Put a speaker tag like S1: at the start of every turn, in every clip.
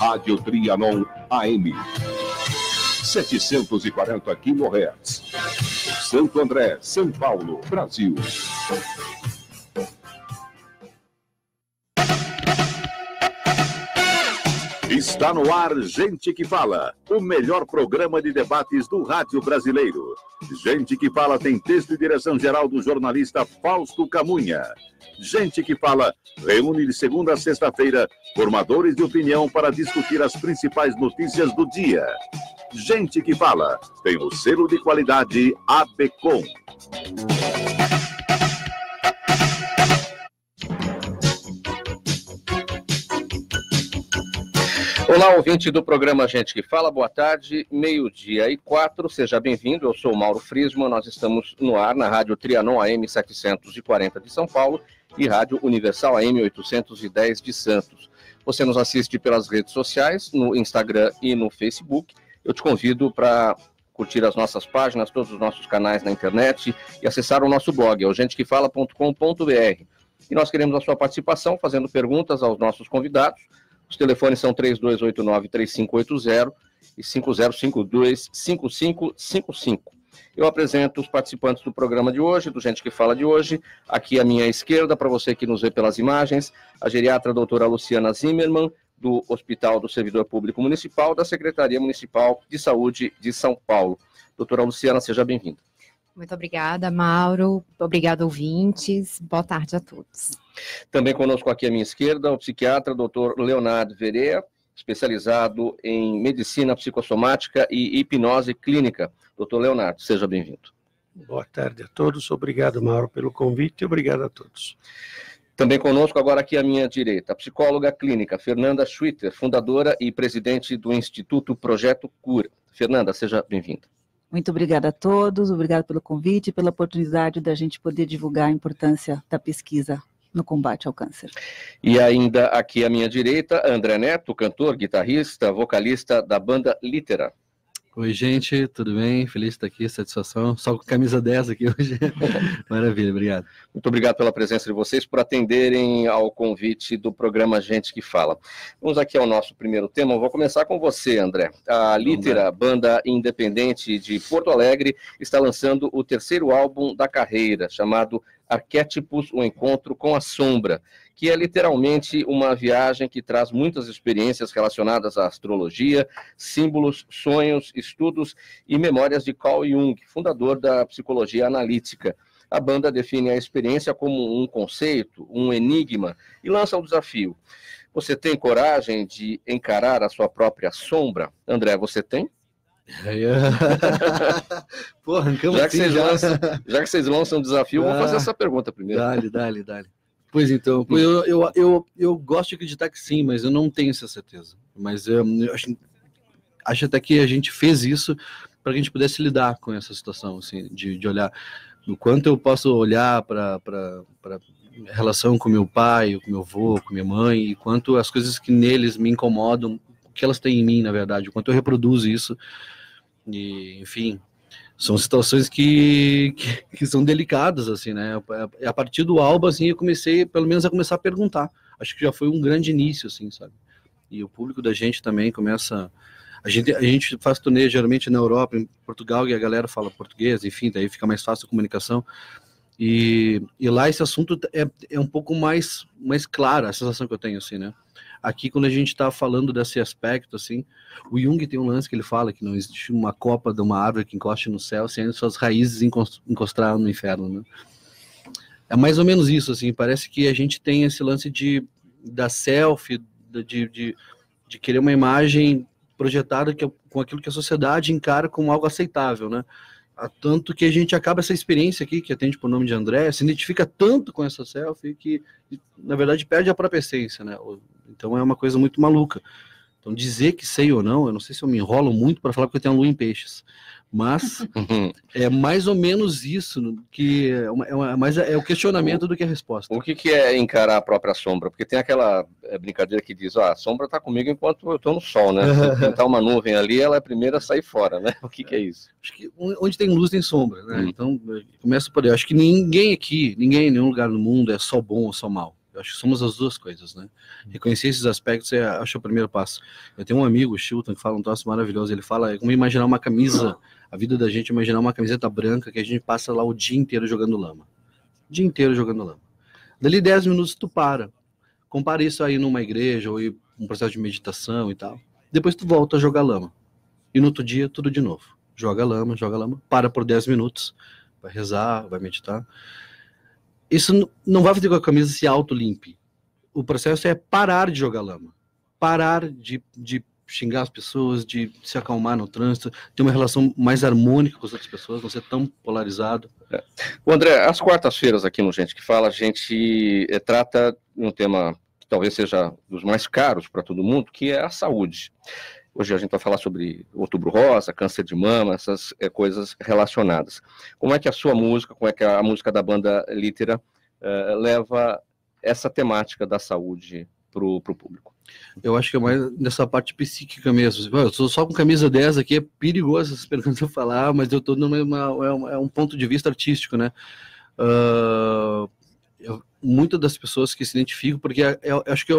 S1: Rádio Trianon AM. 740 kHz. Santo André, São Paulo, Brasil. Está no ar Gente que Fala, o melhor programa de debates do rádio brasileiro. Gente que Fala tem texto e direção geral do jornalista Fausto Camunha. Gente que Fala reúne de segunda a sexta-feira formadores de opinião para discutir as principais notícias do dia. Gente que Fala tem o selo de qualidade ABCOM.
S2: Olá, ouvinte do programa Gente que Fala, boa tarde, 12:04, seja bem-vindo, eu sou o Mauro Friesman, nós estamos no ar na Rádio Trianon AM 740 de São Paulo e Rádio Universal AM 810 de Santos. Você nos assiste pelas redes sociais, no Instagram e no Facebook. Eu te convido para curtir as nossas páginas, todos os nossos canais na internet e acessar o nosso blog, é o gentequefala.com.br. E nós queremos a sua participação, fazendo perguntas aos nossos convidados. Os telefones são 3289-3580 e 5052-5555. Eu apresento os participantes do programa de hoje, do Gente que Fala de hoje. Aqui à minha esquerda, para você que nos vê pelas imagens, a geriatra doutora Luciana Zimmermann, do Hospital do Servidor Público Municipal, da Secretaria Municipal de Saúde de São Paulo. Doutora Luciana, seja bem-vinda.
S3: Muito obrigada, Mauro. Obrigada, ouvintes. Boa tarde a todos.
S2: Também conosco aqui à minha esquerda, o psiquiatra Dr. Leonardo Verea, especializado em medicina psicossomática e hipnose clínica. Dr. Leonardo, seja bem-vindo.
S4: Boa tarde a todos. Obrigado, Mauro, pelo convite e obrigado a todos.
S2: Também conosco agora aqui à minha direita, a psicóloga clínica Fernanda Schwitter, fundadora e presidente do Instituto Projeto Cura. Fernanda, seja bem-vinda.
S5: Muito obrigada a todos, obrigado pelo convite e pela oportunidade da gente poder divulgar a importância da pesquisa no combate ao câncer.
S2: E ainda aqui à minha direita, André Neto, cantor, guitarrista, vocalista da banda Litera.
S6: Oi, gente, tudo bem? Feliz de estar aqui, satisfação. Só com camisa 10 aqui hoje. Maravilha, obrigado.
S2: Muito obrigado pela presença de vocês, por atenderem ao convite do programa Gente que Fala. Vamos aqui ao nosso primeiro tema. Eu vou começar com você, André. A Litera, banda independente de Porto Alegre, está lançando o terceiro álbum da carreira, chamado Arquétipos, o Encontro com a Sombra, que é literalmente uma viagem que traz muitas experiências relacionadas à astrologia, símbolos, sonhos, estudos e memórias de Carl Jung, fundador da psicologia analítica. A banda define a experiência como um conceito, um enigma, e lança um desafio. Você tem coragem de encarar a sua própria sombra? André, você tem?
S6: Pô, arrancamos
S2: já que vocês lançam um desafio, eu vou fazer essa pergunta primeiro.
S6: Dale. Pois então, eu gosto de acreditar que sim, mas eu não tenho essa certeza. Mas eu acho até que a gente fez isso para que a gente pudesse lidar com essa situação, assim, de olhar o quanto eu posso olhar para a relação com meu pai, com meu avô, com minha mãe, e quanto as coisas que neles me incomodam, o que elas têm em mim, na verdade, o quanto eu reproduzo isso. E, enfim, são situações que são delicadas, assim, né? A partir do álbum, assim, eu comecei, pelo menos, a começar a perguntar. Acho que já foi um grande início, assim, sabe? E o público da gente também começa... A gente faz turnê, geralmente, na Europa, em Portugal, e a galera fala português, enfim, daí fica mais fácil a comunicação. E lá esse assunto é um pouco mais claro, a sensação que eu tenho, assim, né? Aqui, quando a gente está falando desse aspecto, assim, o Jung tem um lance que ele fala que não existe uma copa de uma árvore que encoste no céu sem as suas raízes encostar no inferno, né? É mais ou menos isso, assim, parece que a gente tem esse lance da selfie, de querer uma imagem projetada com aquilo que a sociedade encara como algo aceitável, né? Tanto que a gente acaba essa experiência aqui, que atende por nome de André, se identifica tanto com essa selfie que, na verdade, perde a própria essência, né? Então é uma coisa muito maluca. Então dizer que sei ou não, eu não sei se eu me enrolo muito para falar porque eu tenho a lua em peixes, mas é mais ou menos isso, que é o questionamento do que a resposta.
S2: O que é encarar a própria sombra? Porque tem aquela brincadeira que diz, a sombra está comigo enquanto eu estou no sol, né? Se pintar uma nuvem ali, ela é a primeira a sair fora, né? O que é isso?
S6: Acho que onde tem luz tem sombra, né? Então, começa por aí. Acho que ninguém aqui, em nenhum lugar no mundo é só bom ou só mal. Eu acho que somos as duas coisas, né? Reconhecer esses aspectos acho o primeiro passo. Eu tenho um amigo, o Chilton, que fala um troço maravilhoso. Ele fala como imaginar uma camisa, a vida da gente é imaginar uma camiseta branca que a gente passa lá o dia inteiro jogando lama. O dia inteiro jogando lama. Dali 10 minutos tu para. Compara isso aí numa igreja ou em um processo de meditação e tal. Depois tu volta a jogar lama. E no outro dia, tudo de novo. Joga lama, para por 10 minutos, vai rezar, vai meditar. Isso não vai fazer com que a camisa se auto-limpe. O processo é parar de jogar lama. Parar de xingar as pessoas, de se acalmar no trânsito, ter uma relação mais harmônica com as outras pessoas, não ser tão polarizado.
S2: O André, às quartas-feiras aqui no Gente que Fala, a gente trata um tema que talvez seja dos mais caros para todo mundo, que é a saúde. Hoje a gente vai falar sobre Outubro Rosa, câncer de mama, essas coisas relacionadas. Como é que a sua música, como é que a música da banda Litera leva essa temática da saúde para o público?
S6: Eu acho que é mais nessa parte psíquica mesmo. Eu estou só com camisa 10 aqui, é perigoso essas perguntas eu falar, mas eu estou é um ponto de vista artístico, né? Muitas das pessoas que se identificam, porque eu acho que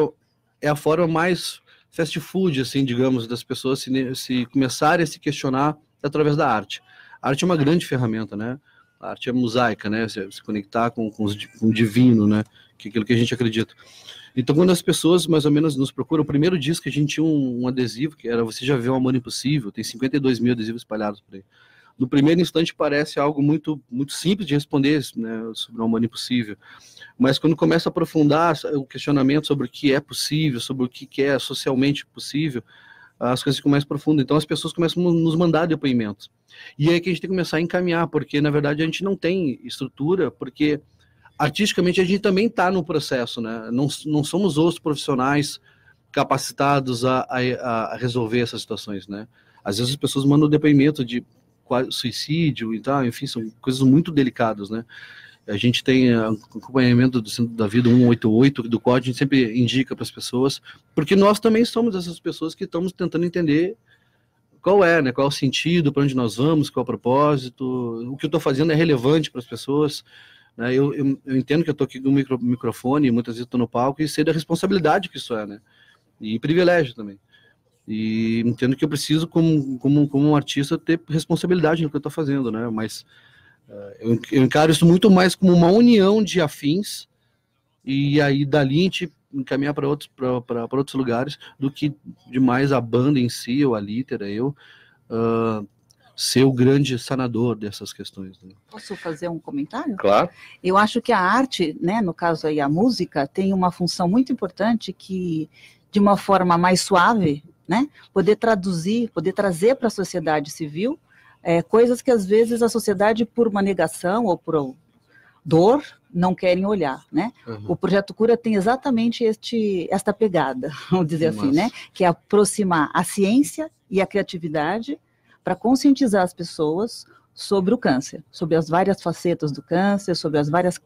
S6: é a forma mais fast food, assim, digamos, das pessoas se começarem a se questionar através da arte. A arte é uma grande ferramenta, né? A arte é mosaica, né? Se conectar com o divino, né? Que é aquilo que a gente acredita. Então, quando as pessoas, mais ou menos, nos procuram, o primeiro disco que a gente tinha um adesivo, que era Você Já Viu um Amor Impossível, tem 52 mil adesivos espalhados por aí. No primeiro instante parece algo muito, muito simples de responder, né, sobre um amor impossível. Mas quando começa a aprofundar o questionamento sobre o que é possível, sobre o que é socialmente possível, as coisas ficam mais profundas. Então as pessoas começam a nos mandar depoimentos. E é aí que a gente tem que começar a encaminhar, porque na verdade a gente não tem estrutura, porque artisticamente a gente também está no processo, né? Não somos os profissionais capacitados a resolver essas situações, né? Às vezes as pessoas mandam depoimento de suicídio e tal, enfim, são coisas muito delicadas, né? A gente tem acompanhamento do Centro da Vida 188, do qual a gente sempre indica para as pessoas, porque nós também somos essas pessoas que estamos tentando entender qual é, né? Qual é o sentido, para onde nós vamos, qual é o propósito, o que eu estou fazendo é relevante para as pessoas, né? Eu entendo que eu estou aqui com o microfone, muitas vezes estou no palco, e sei da responsabilidade que isso é, né? E privilégio também. E entendo que eu preciso, como um artista, ter responsabilidade no que eu estou fazendo, né? Mas eu encaro isso muito mais como uma união de afins, e aí dali a gente encaminhar para outros lugares, do que demais a banda em si, ou a Litera, ser o grande sanador dessas questões, né?
S5: Posso fazer um comentário?
S2: Claro.
S5: Eu acho que a arte, né, no caso aí a música, tem uma função muito importante que, de uma forma mais suave, né, poder trazer para a sociedade civil coisas que às vezes a sociedade, por uma negação ou por dor, não querem olhar, né? Uhum. O Projeto Cura tem exatamente esta pegada, vamos dizer assim, né? Que é aproximar a ciência e a criatividade para conscientizar as pessoas sobre o câncer, sobre as várias facetas do câncer, sobre as várias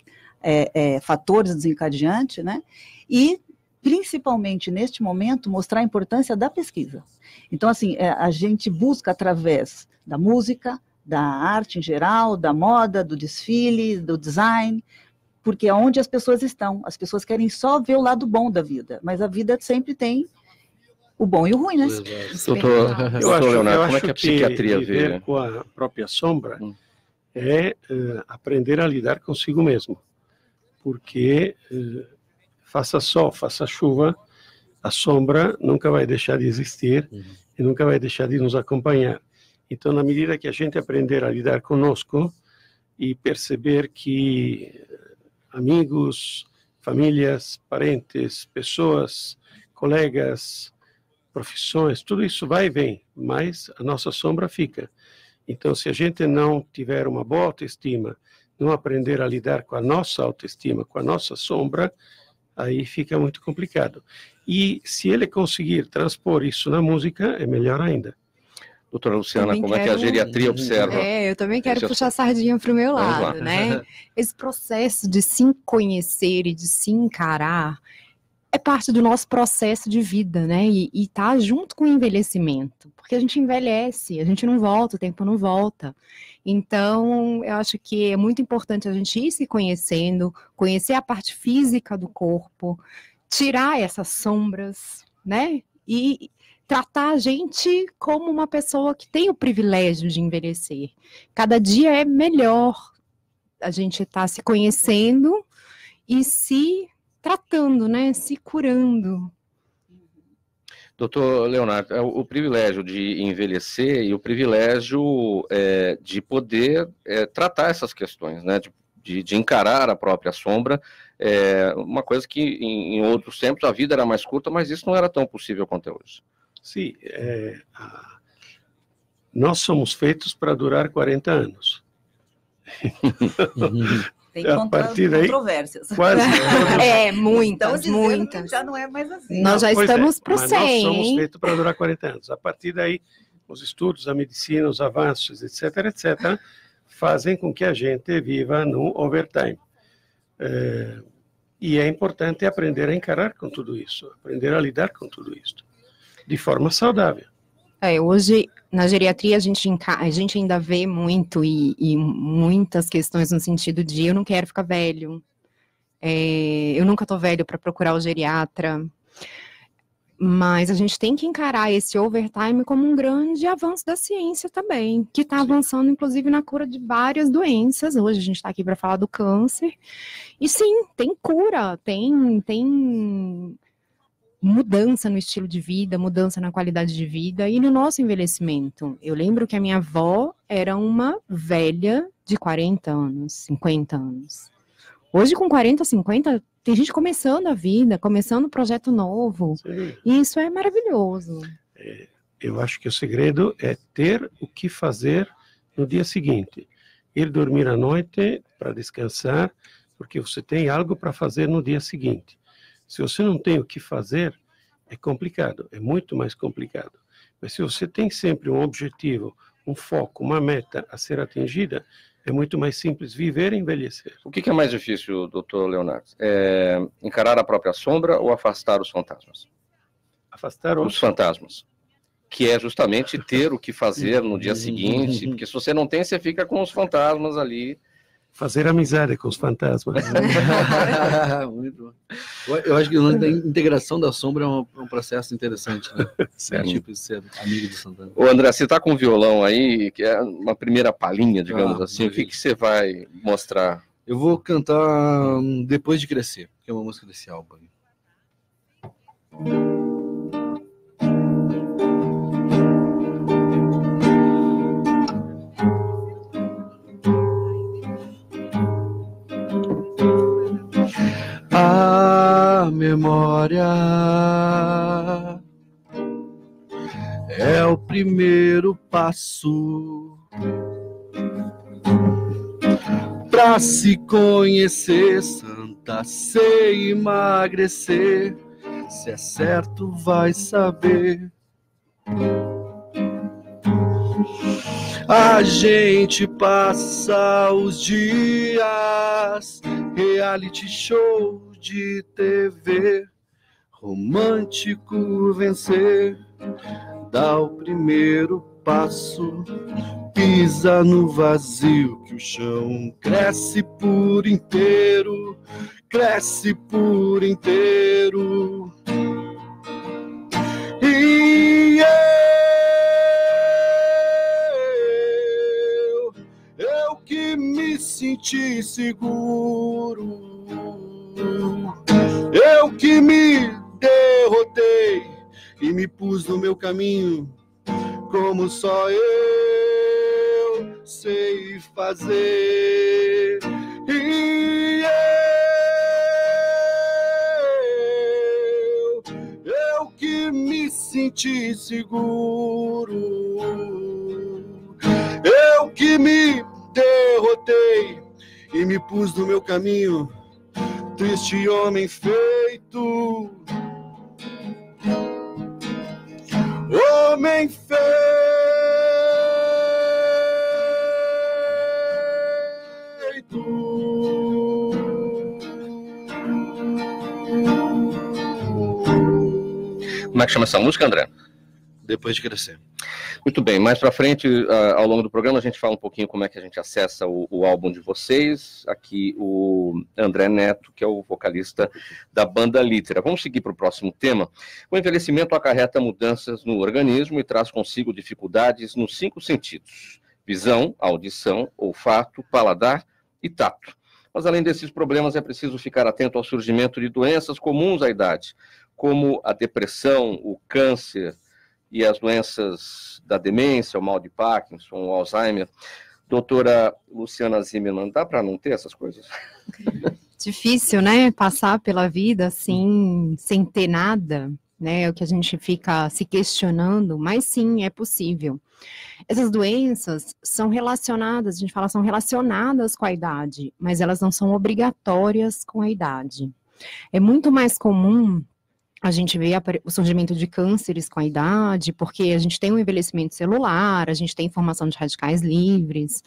S5: fatores desencadeantes, né? E principalmente neste momento, mostrar a importância da pesquisa. Então, assim, a gente busca através da música, da arte em geral, da moda, do desfile, do design, porque é onde as pessoas estão. As pessoas querem só ver o lado bom da vida, mas a vida sempre tem o bom e o ruim, né?
S2: Doutor Leonardo, como é que a psiquiatria vê?
S4: Com a própria sombra é aprender a lidar consigo mesmo, porque faça sol, faça chuva, a sombra nunca vai deixar de existir e nunca vai deixar de nos acompanhar. Então, na medida que a gente aprender a lidar conosco e perceber que amigos, famílias, parentes, pessoas, colegas, profissões, tudo isso vai e vem, mas a nossa sombra fica. Então, se a gente não tiver uma boa autoestima, não aprender a lidar com a nossa autoestima, com a nossa sombra, aí fica muito complicado. E se ele conseguir transpor isso na música, é melhor ainda.
S2: Doutora Luciana, como é que a geriatria observa?
S3: Eu também quero puxar a sardinha para o meu lado, né? Esse processo de se conhecer e de se encarar é parte do nosso processo de vida, né? E tá junto com o envelhecimento, porque a gente envelhece, a gente não volta, o tempo não volta. Então, eu acho que é muito importante a gente ir se conhecendo, conhecer a parte física do corpo, tirar essas sombras, né? E tratar a gente como uma pessoa que tem o privilégio de envelhecer. Cada dia é melhor a gente estar se conhecendo e se tratando, né? Se curando.
S2: Doutor Leonardo, o privilégio de envelhecer e o privilégio de poder tratar essas questões, né? De encarar a própria sombra, uma coisa que em outros tempos a vida era mais curta, mas isso não era tão possível quanto é hoje.
S4: Sim, nós somos feitos para durar 40 anos.
S5: Tem
S4: A partir daí,
S5: controvérsias.
S4: Quase.
S3: Muitas,
S5: Então,
S3: muitas.
S5: já não é mais assim.
S3: Nós já estamos para o
S4: mas
S3: 100,
S4: nós somos
S3: hein?
S4: feitos para durar 40 anos. A partir daí, os estudos, a medicina, os avanços, etc., fazem com que a gente viva no overtime. E é importante aprender a encarar com tudo isso, aprender a lidar com tudo isso, de forma saudável.
S3: Hoje, na geriatria, a gente ainda vê muito e muitas questões no sentido de eu não quero ficar velho, eu nunca estou velho para procurar o geriatra, mas a gente tem que encarar esse overtime como um grande avanço da ciência também, que está avançando, inclusive, na cura de várias doenças. Hoje a gente está aqui para falar do câncer, e sim, tem cura, tem mudança no estilo de vida, mudança na qualidade de vida e no nosso envelhecimento. Eu lembro que a minha avó era uma velha de 40 anos, 50 anos. Hoje, com 40, 50, tem gente começando a vida, começando um projeto novo.
S4: Sim.
S3: E isso é maravilhoso.
S4: Eu acho que o segredo é ter o que fazer no dia seguinte. Ir dormir à noite para descansar, porque você tem algo para fazer no dia seguinte. Se você não tem o que fazer, é complicado, é muito mais complicado. Mas se você tem sempre um objetivo, um foco, uma meta a ser atingida, é muito mais simples viver e envelhecer.
S2: O que é mais difícil, doutor Leonardo? Encarar a própria sombra ou afastar os fantasmas?
S4: Afastar
S2: os fantasmas. Que é justamente ter o que fazer no dia seguinte, porque se você não tem, você fica com os fantasmas ali.
S4: Fazer amizade com os fantasmas.
S6: Muito bom. Eu acho que a integração da sombra é um processo interessante, né?
S4: Certo.
S6: Tipo de ser amigo do Santana.
S2: Ô André, você está com um violão aí, que é uma primeira palhinha, digamos assim. O que você vai mostrar?
S6: Eu vou cantar Depois de Crescer, que é uma música desse álbum. A memória é o primeiro passo pra se conhecer, Santa, sei emagrecer, se é certo vai saber. A gente passa os dias, reality show de TV, romântico vencer, dá o primeiro passo, pisa no vazio que o chão cresce por inteiro, cresce por inteiro. E eu que me senti seguro, eu que me derrotei e me pus no meu caminho, como só eu sei fazer. E eu que me senti seguro, eu que me derrotei e me pus no meu caminho, triste homem feito, homem feito.
S2: que chama essa música, André?
S6: Depois de Crescer.
S2: Muito bem, mais para frente, ao longo do programa, a gente fala um pouquinho como é que a gente acessa o álbum de vocês. Aqui o André Neto, que é o vocalista da banda Litera. Vamos seguir para o próximo tema. O envelhecimento acarreta mudanças no organismo e traz consigo dificuldades nos 5 sentidos: visão, audição, olfato, paladar e tato. Mas além desses problemas, é preciso ficar atento ao surgimento de doenças comuns à idade, como a depressão, o câncer e as doenças da demência, o mal de Parkinson, o Alzheimer. Doutora Luciana Zimmermann, dá para não ter essas coisas?
S3: Difícil, né? Passar pela vida assim, sem ter nada, né? É o que a gente fica se questionando, mas sim, é possível. Essas doenças são relacionadas, a gente fala, são relacionadas com a idade, mas elas não são obrigatórias com a idade. É muito mais comum a gente vê o surgimento de cânceres com a idade, porque a gente tem um envelhecimento celular, a gente tem formação de radicais livres,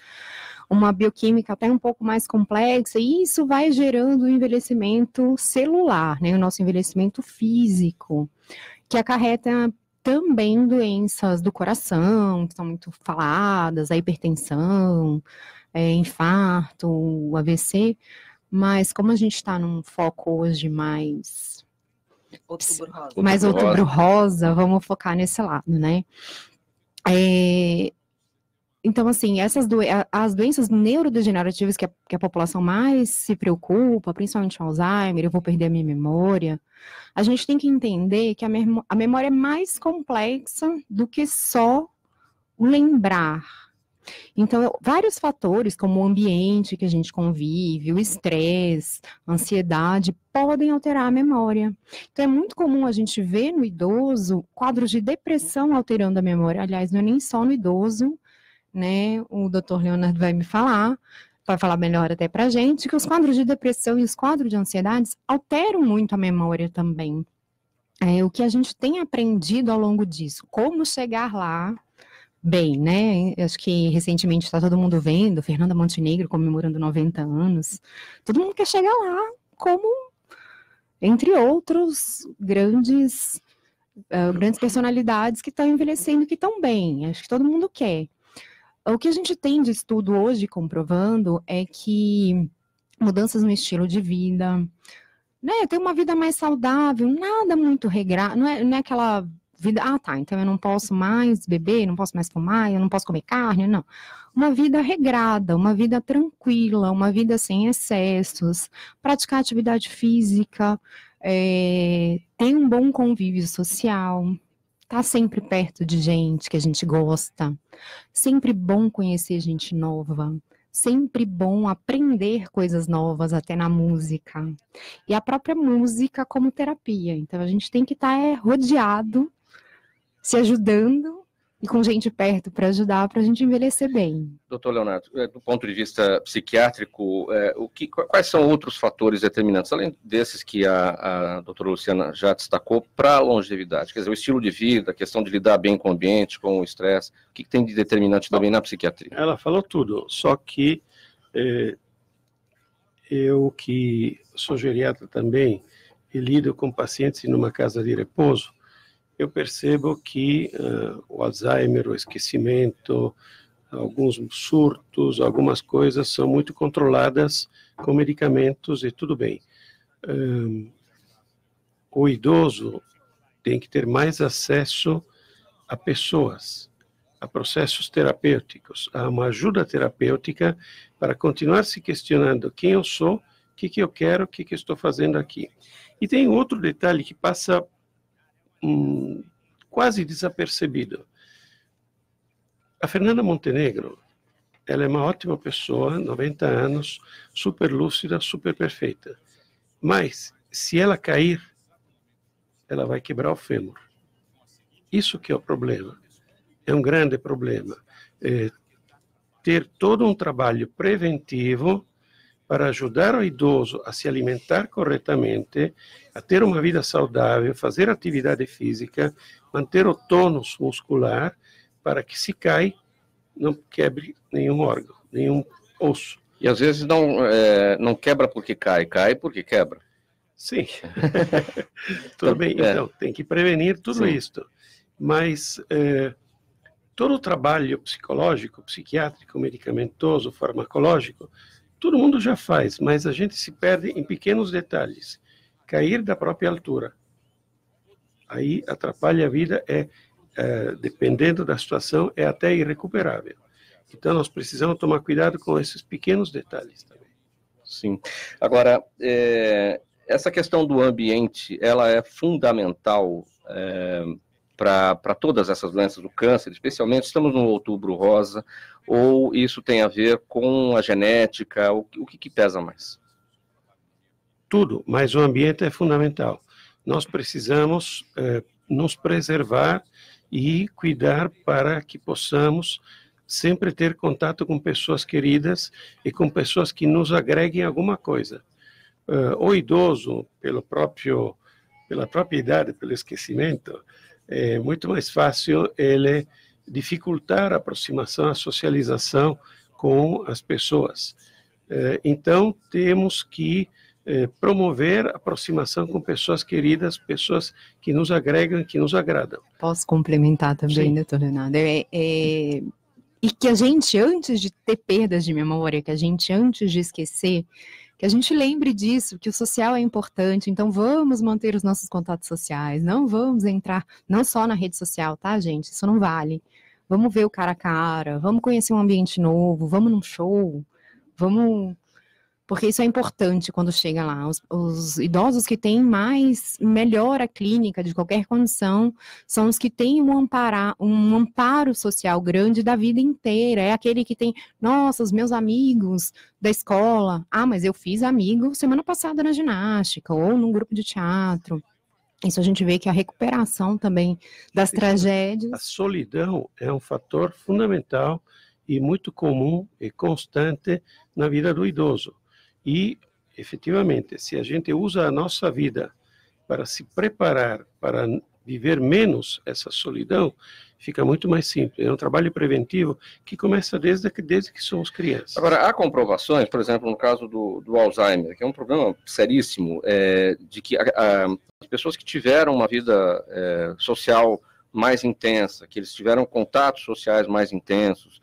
S3: uma bioquímica até um pouco mais complexa, e isso vai gerando o envelhecimento celular, né, o nosso envelhecimento físico, que acarreta também doenças do coração, que são muito faladas, a hipertensão, infarto, AVC, mas como a gente está num foco hoje mais outubro rosa, vamos focar nesse lado, né? Então, assim, as doenças neurodegenerativas que a população mais se preocupa, principalmente o Alzheimer, eu vou perder a minha memória, a gente tem que entender que a memória é mais complexa do que só o lembrar. Então, vários fatores, como o ambiente que a gente convive, o estresse, a ansiedade, podem alterar a memória. Então, é muito comum a gente ver no idoso quadros de depressão alterando a memória. Aliás, não é nem só no idoso, né? O doutor Leonardo vai falar melhor até pra gente, que os quadros de depressão e os quadros de ansiedades alteram muito a memória também. O que a gente tem aprendido ao longo disso, como chegar lá, bem, né? Acho que recentemente está todo mundo vendo, Fernanda Montenegro comemorando 90 anos. Todo mundo quer chegar lá, como, entre outros, grandes personalidades que estão envelhecendo, que estão bem. Acho que todo mundo quer. O que a gente tem de estudo hoje comprovando é que mudanças no estilo de vida, né? Ter uma vida mais saudável, nada muito regrado, não é aquela vida, então eu não posso mais beber, não posso mais fumar, eu não posso comer carne, não. Uma vida regrada, uma vida tranquila, uma vida sem excessos, praticar atividade física, ter um bom convívio social, estar sempre perto de gente que a gente gosta, sempre bom conhecer gente nova, sempre bom aprender coisas novas, até na música. E a própria música como terapia. Então a gente tem que estar rodeado, se ajudando e com gente perto para ajudar, para a gente envelhecer bem.
S2: Doutor Leonardo, do ponto de vista psiquiátrico, quais são outros fatores determinantes, além desses que a doutora Luciana já destacou, para a longevidade? Quer dizer, o estilo de vida, a questão de lidar bem com o ambiente, com o estresse, o que tem de determinante também na psiquiatria? Ela
S4: falou tudo, só que eu que sou geriatra também e lido com pacientes numa casa de repouso, eu percebo que o Alzheimer, o esquecimento, alguns surtos, algumas coisas são muito controladas com medicamentos e tudo bem. O idoso tem que ter mais acesso a pessoas, a processos terapêuticos, a uma ajuda terapêutica para continuar se questionando quem eu sou, o que eu quero, o que eu estou fazendo aqui. E tem outro detalhe que passa quase desapercebido. A Fernanda Montenegro, ela é uma ótima pessoa, 90 anos, super lúcida, super perfeita. Mas, se ela cair, ela vai quebrar o fêmur. Isso que é o problema. É um grande problema. Ter todo um trabalho preventivo para ajudar o idoso a se alimentar corretamente, a ter uma vida saudável, fazer atividade física, manter o tônus muscular, para que se cai, não quebre nenhum órgão, nenhum osso.
S2: E às vezes não quebra porque cai porque quebra.
S4: Sim. Tudo bem, então, tem que prevenir tudo isso. Mas todo o trabalho psicológico, psiquiátrico, medicamentoso, farmacológico, todo mundo já faz, mas a gente se perde em pequenos detalhes. Cair da própria altura. Aí atrapalha a vida, dependendo da situação, é até irrecuperável. Então, nós precisamos tomar cuidado com esses pequenos detalhes também.
S2: Sim. Agora, essa questão do ambiente, ela é fundamental para todas essas doenças do câncer, especialmente, estamos no Outubro Rosa, ou isso tem a ver com a genética, o que pesa mais?
S4: Tudo, mas o ambiente é fundamental. Nós precisamos nos preservar e cuidar para que possamos sempre ter contato com pessoas queridas e com pessoas que nos agreguem alguma coisa. O idoso, pela própria idade, pelo esquecimento, é muito mais fácil ele dificultar a aproximação, a socialização com as pessoas. Então, temos que promover a aproximação com pessoas queridas, pessoas que nos agregam, que nos agradam.
S3: Posso complementar também, doutor Leonardo? E que a gente, antes de ter perdas de memória, que a gente, antes de esquecer, que a gente lembre disso, que o social é importante, então vamos manter os nossos contatos sociais, não vamos entrar, não só na rede social, tá, gente? Isso não vale. Vamos ver o cara a cara, vamos conhecer um ambiente novo, vamos num show, vamos... Porque isso é importante quando chega lá. Os idosos que têm melhor a clínica de qualquer condição são os que têm um amparo social grande da vida inteira. É aquele que tem, nossa, os meus amigos da escola. Ah, mas eu fiz amigo semana passada na ginástica ou num grupo de teatro. Isso a gente vê que a recuperação também das tragédias.
S4: A solidão é um fator fundamental e muito comum e constante na vida do idoso. E, efetivamente, se a gente usa a nossa vida para se preparar para viver menos essa solidão, fica muito mais simples. É um trabalho preventivo que começa desde que somos crianças.
S2: Agora, há comprovações, por exemplo, no caso do Alzheimer, que é um problema seríssimo, de que as pessoas que tiveram uma vida social mais intensa, que eles tiveram contatos sociais mais intensos,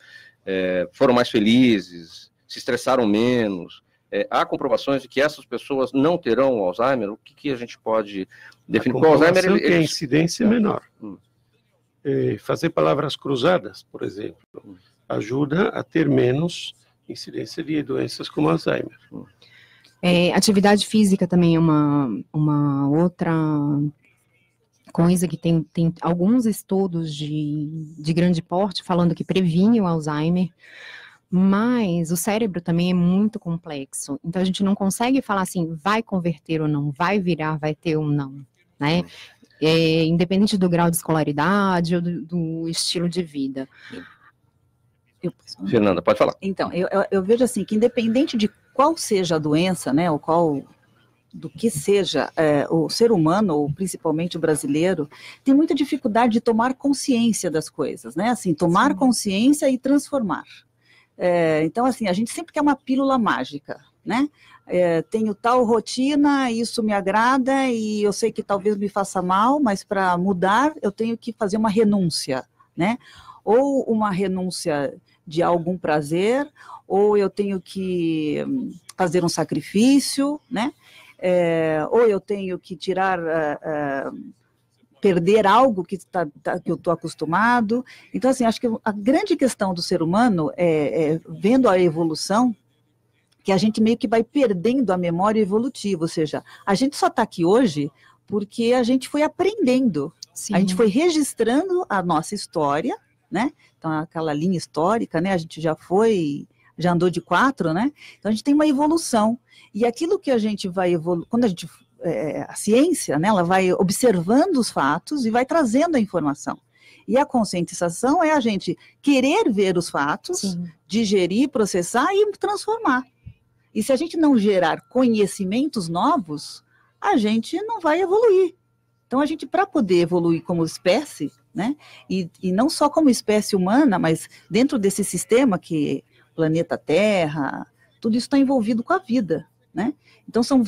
S2: foram mais felizes, se estressaram menos. Há comprovações de que essas pessoas não terão Alzheimer? O que a gente pode definir?
S4: A comprovação que a incidência é menor. Fazer palavras cruzadas, por exemplo, ajuda a ter menos incidência de doenças como Alzheimer.
S3: Atividade física também é uma outra coisa que tem alguns estudos de grande porte falando que previne o Alzheimer. Mas o cérebro também é muito complexo, então a gente não consegue falar assim, vai converter ou não, vai virar, vai ter ou não, né? Independente do grau de escolaridade ou do estilo de vida.
S2: Fernanda, pode falar.
S5: Então, eu vejo assim, que independente de qual seja a doença, né, ou do que seja o ser humano, ou principalmente o brasileiro, tem muita dificuldade de tomar consciência das coisas, né? Assim, tomar consciência e transformar. Então, assim, a gente sempre quer uma pílula mágica, né? Tenho tal rotina, isso me agrada e eu sei que talvez me faça mal, mas para mudar eu tenho que fazer uma renúncia, né? Ou uma renúncia de algum prazer, ou eu tenho que fazer um sacrifício, né? Ou eu tenho que perder algo que eu estou acostumado. Então, assim, acho que a grande questão do ser humano vendo a evolução, que a gente meio que vai perdendo a memória evolutiva, ou seja, a gente só está aqui hoje porque a gente foi aprendendo, Sim. A gente foi registrando a nossa história, né? Então, aquela linha histórica, né? A gente já andou de 4, né? Então, a gente tem uma evolução. E aquilo que a gente vai quando a gente a ciência, né, ela vai observando os fatos e vai trazendo a informação. E a conscientização é a gente querer ver os fatos, Sim. digerir, processar e transformar. E se a gente não gerar conhecimentos novos, a gente não vai evoluir. Então, a gente, para poder evoluir como espécie, né, e não só como espécie humana, mas dentro desse sistema que planeta Terra, tudo isso está envolvido com a vida, né? Então, são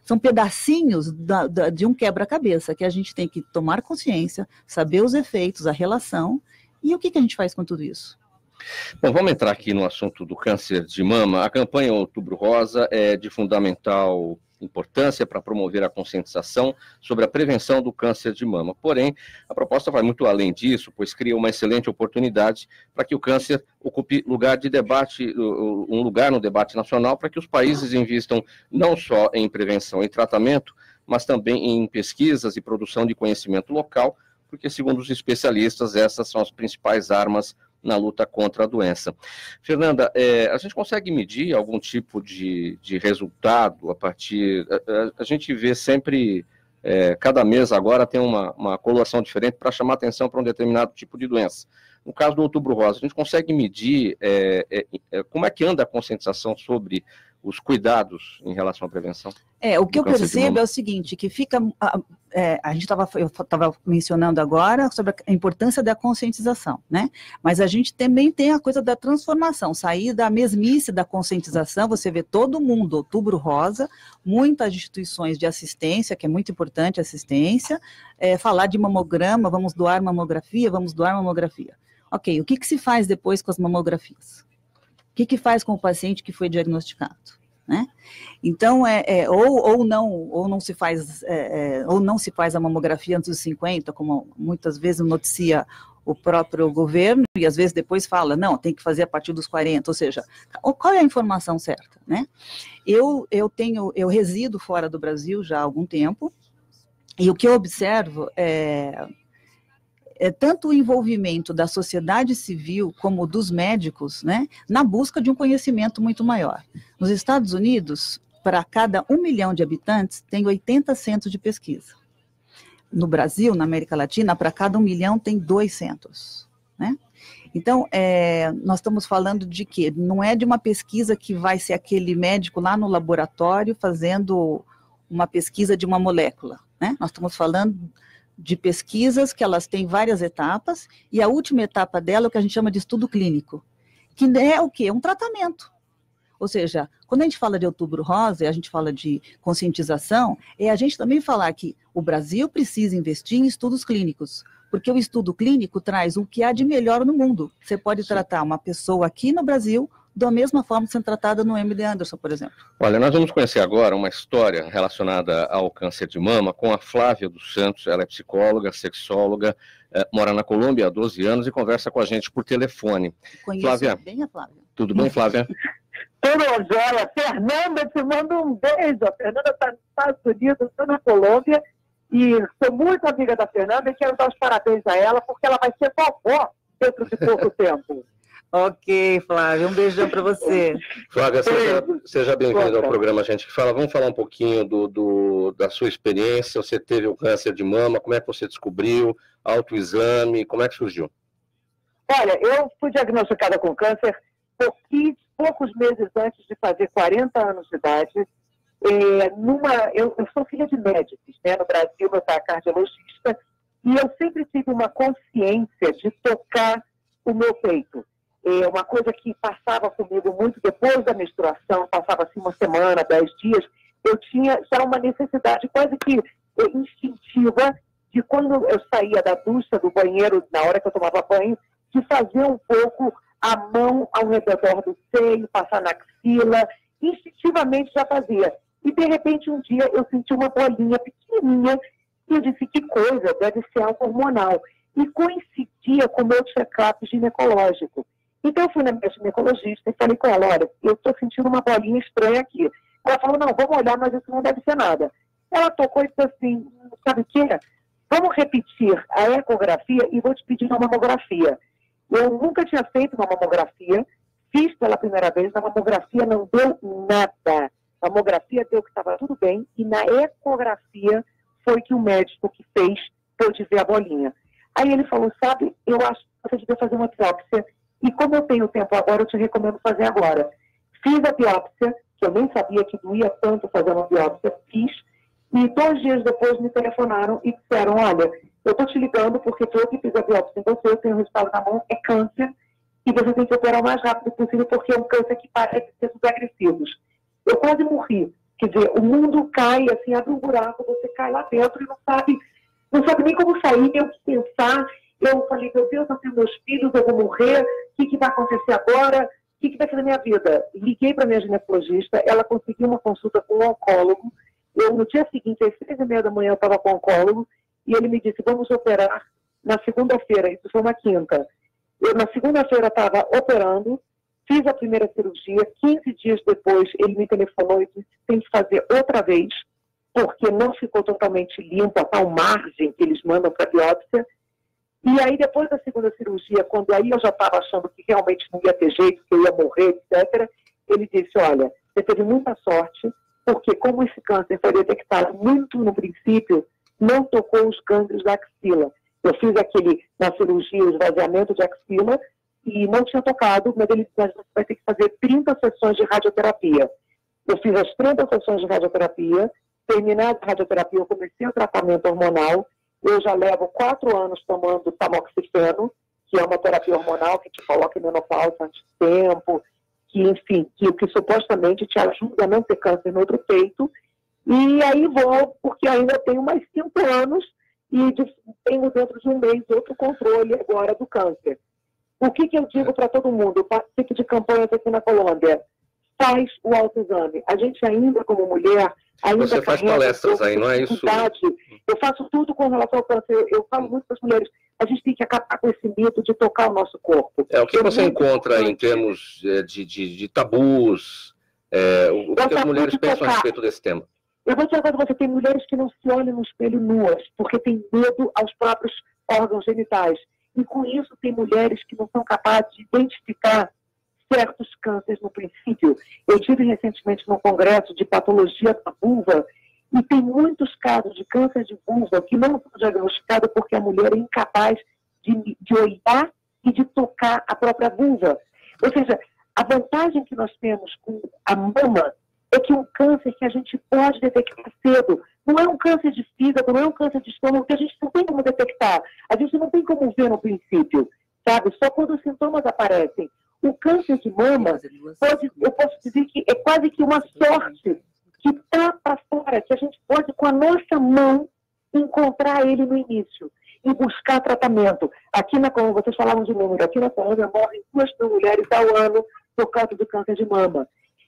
S5: São pedacinhos de um quebra-cabeça que a gente tem que tomar consciência, saber os efeitos, a relação, e o que a gente faz com tudo isso?
S2: Bom, vamos entrar aqui no assunto do câncer de mama. A campanha Outubro Rosa é de fundamental importância para promover a conscientização sobre a prevenção do câncer de mama. Porém, a proposta vai muito além disso, pois cria uma excelente oportunidade para que o câncer ocupe lugar de debate, um lugar no debate nacional, para que os países investam não só em prevenção e tratamento, mas também em pesquisas e produção de conhecimento local, porque, segundo os especialistas, essas são as principais armas na luta contra a doença. Fernanda, a gente consegue medir algum tipo de resultado a partir... A gente vê sempre, cada mês agora tem uma coloração diferente para chamar atenção para um determinado tipo de doença. No caso do Outubro Rosa, a gente consegue medir como é que anda a conscientização sobre os cuidados em relação à prevenção?
S5: O que eu percebo é o seguinte, que fica... eu estava mencionando agora sobre a importância da conscientização, né? Mas a gente também tem a coisa da transformação, sair da mesmice da conscientização, você vê todo mundo, Outubro Rosa, muitas instituições de assistência, que é muito importante a assistência, falar de mamograma, vamos doar mamografia. Ok, o que se faz depois com as mamografias? O que faz com o paciente que foi diagnosticado, né? Então, ou não se faz a mamografia antes dos 50, como muitas vezes noticia o próprio governo, e às vezes depois fala, não, tem que fazer a partir dos 40, ou seja, qual é a informação certa, né? Eu resido fora do Brasil já há algum tempo, e o que eu observo é tanto o envolvimento da sociedade civil como dos médicos, né, na busca de um conhecimento muito maior. Nos Estados Unidos, para cada 1 milhão de habitantes, tem 80 centros de pesquisa. No Brasil, na América Latina, para cada 1 milhão tem 2 centros, né? Então, nós estamos falando de quê? Não é de uma pesquisa que vai ser aquele médico lá no laboratório fazendo uma pesquisa de uma molécula, né? Nós estamos falando de pesquisas que elas têm várias etapas, e a última etapa dela é o que a gente chama de estudo clínico, que é o quê? É um tratamento. Ou seja, quando a gente fala de Outubro Rosa, e a gente fala de conscientização, é a gente também falar que o Brasil precisa investir em estudos clínicos, porque o estudo clínico traz o que há de melhor no mundo. Você pode tratar uma pessoa aqui no Brasil da mesma forma sendo tratada no MD Anderson, por exemplo.
S2: Olha, nós vamos conhecer agora uma história relacionada ao câncer de mama com a Flávia dos Santos. Ela é psicóloga, sexóloga, mora na Colômbia há 12 anos e conversa com a gente por telefone.
S5: Conheço
S2: Flávia,
S5: bem a Flávia.
S2: Tudo bem, Flávia?
S7: Tudo jóia. Fernanda, te mando um beijo. A Fernanda está nos Estados Unidos, estou na Colômbia, e sou muito amiga da Fernanda e quero dar os parabéns a ela, porque ela vai ser vovó dentro de pouco tempo.
S5: Ok, Flávia, um beijão para você.
S2: Flávia, seja bem-vinda ao programa Gente que Fala. Vamos falar um pouquinho da sua experiência. Você teve o câncer de mama, como é que você descobriu, autoexame, como é que surgiu?
S7: Olha, eu fui diagnosticada com câncer poucos meses antes de fazer 40 anos de idade. Eu sou filha de médicos, né? No Brasil, meu pai é cardiologista, e eu sempre tive uma consciência de tocar o meu peito. Uma coisa que passava comigo muito depois da menstruação, passava assim uma semana, 10 dias, eu tinha já uma necessidade quase que instintiva de, quando eu saía da ducha, do banheiro, na hora que eu tomava banho, de fazer um pouco a mão ao redor do seio, passar na axila, instintivamente já fazia. E, de repente, um dia eu senti uma bolinha pequenininha e eu disse, que coisa, deve ser algo hormonal. E coincidia com o meu check-up ginecológico. Então, eu fui na minha ginecologista e falei com ela, olha, eu estou sentindo uma bolinha estranha aqui. Ela falou, não, vamos olhar, mas isso não deve ser nada. Ela tocou e disse assim, sabe o quê? Vamos repetir a ecografia e vou te pedir uma mamografia. Eu nunca tinha feito uma mamografia, fiz pela primeira vez, na mamografia não deu nada. A mamografia deu que estava tudo bem, e na ecografia foi que o médico que fez pôde ver a bolinha. Aí ele falou, sabe, eu acho que você devia fazer uma biópsia, e como eu tenho tempo agora, eu te recomendo fazer agora. Fiz a biópsia, que eu nem sabia que doía tanto fazer uma biópsia, fiz, e 2 dias depois me telefonaram e disseram, olha, eu estou te ligando porque foi eu que fiz a biópsia em você, eu tenho o resultado na mão, é câncer, e você tem que operar o mais rápido possível porque é um câncer que parece ser dos agressivos. Eu quase morri, Quer dizer, o mundo cai, assim, abre um buraco, você cai lá dentro e não sabe nem como sair, nem o que pensar. Eu falei, meu Deus, eu tenho meus filhos, eu vou morrer, o que vai acontecer agora? O que vai ser da minha vida? Liguei para minha ginecologista, ela conseguiu uma consulta com um oncólogo. No dia seguinte, às 6h30 da manhã, eu estava com o oncólogo, e ele me disse, vamos operar na segunda-feira, isso foi uma quinta. Eu, na segunda-feira, estava operando, fiz a primeira cirurgia, 15 dias depois, ele me telefonou e disse, tem que fazer outra vez, porque não ficou totalmente limpo a tal margem que eles mandam para a biópsia. E aí, depois da segunda cirurgia, quando aí eu já estava achando que realmente não ia ter jeito, que eu ia morrer, etc., ele disse, olha, você teve muita sorte, porque como esse câncer foi detectado muito no princípio, não tocou os gânglios da axila. Eu fiz na cirurgia, o esvaziamento de axila, e não tinha tocado, mas ele disse, você vai ter que fazer 30 sessões de radioterapia. Eu fiz as 30 sessões de radioterapia, terminada a radioterapia, eu comecei o tratamento hormonal. Eu já levo 4 anos tomando tamoxifeno, que é uma terapia hormonal que te coloca em menopausa antes do tempo, que, enfim, que supostamente te ajuda a não ter câncer no outro peito. E aí vou, porque ainda tenho mais 5 anos e tenho dentro de um mês outro controle agora do câncer. O que eu digo para todo mundo? Eu participo de campanhas aqui na Colômbia. Faz o autoexame. A gente ainda, como mulher...
S2: Você faz palestras aí, não é isso?
S7: Eu faço tudo com relação ao câncer. Eu falo muito para as mulheres, a gente tem que acabar com esse mito de tocar o nosso corpo.
S2: O que você encontra em termos de tabus? O que as mulheres pensam a respeito desse tema?
S7: Eu vou te dizer que você tem mulheres que não se olham no espelho nuas, porque tem medo aos próprios órgãos genitais. E com isso tem mulheres que não são capazes de identificar certos cânceres no princípio. Eu tive recentemente num congresso de patologia da vulva e tem muitos casos de câncer de vulva que não são diagnosticados porque a mulher é incapaz de olhar e de tocar a própria vulva. Ou seja, a vantagem que nós temos com a mama é que é um câncer que a gente pode detectar cedo. Não é um câncer de fígado, não é um câncer de estômago, que a gente não tem como detectar. A gente não tem como ver no princípio, sabe? Só quando os sintomas aparecem. O câncer de mama, eu posso dizer que é quase que uma sorte que está para fora, que a gente pode, com a nossa mão, encontrar ele no início e buscar tratamento. Aqui na Colômbia, vocês falavam de número, aqui na Colômbia morrem 2 mil mulheres ao ano por causa do câncer de mama.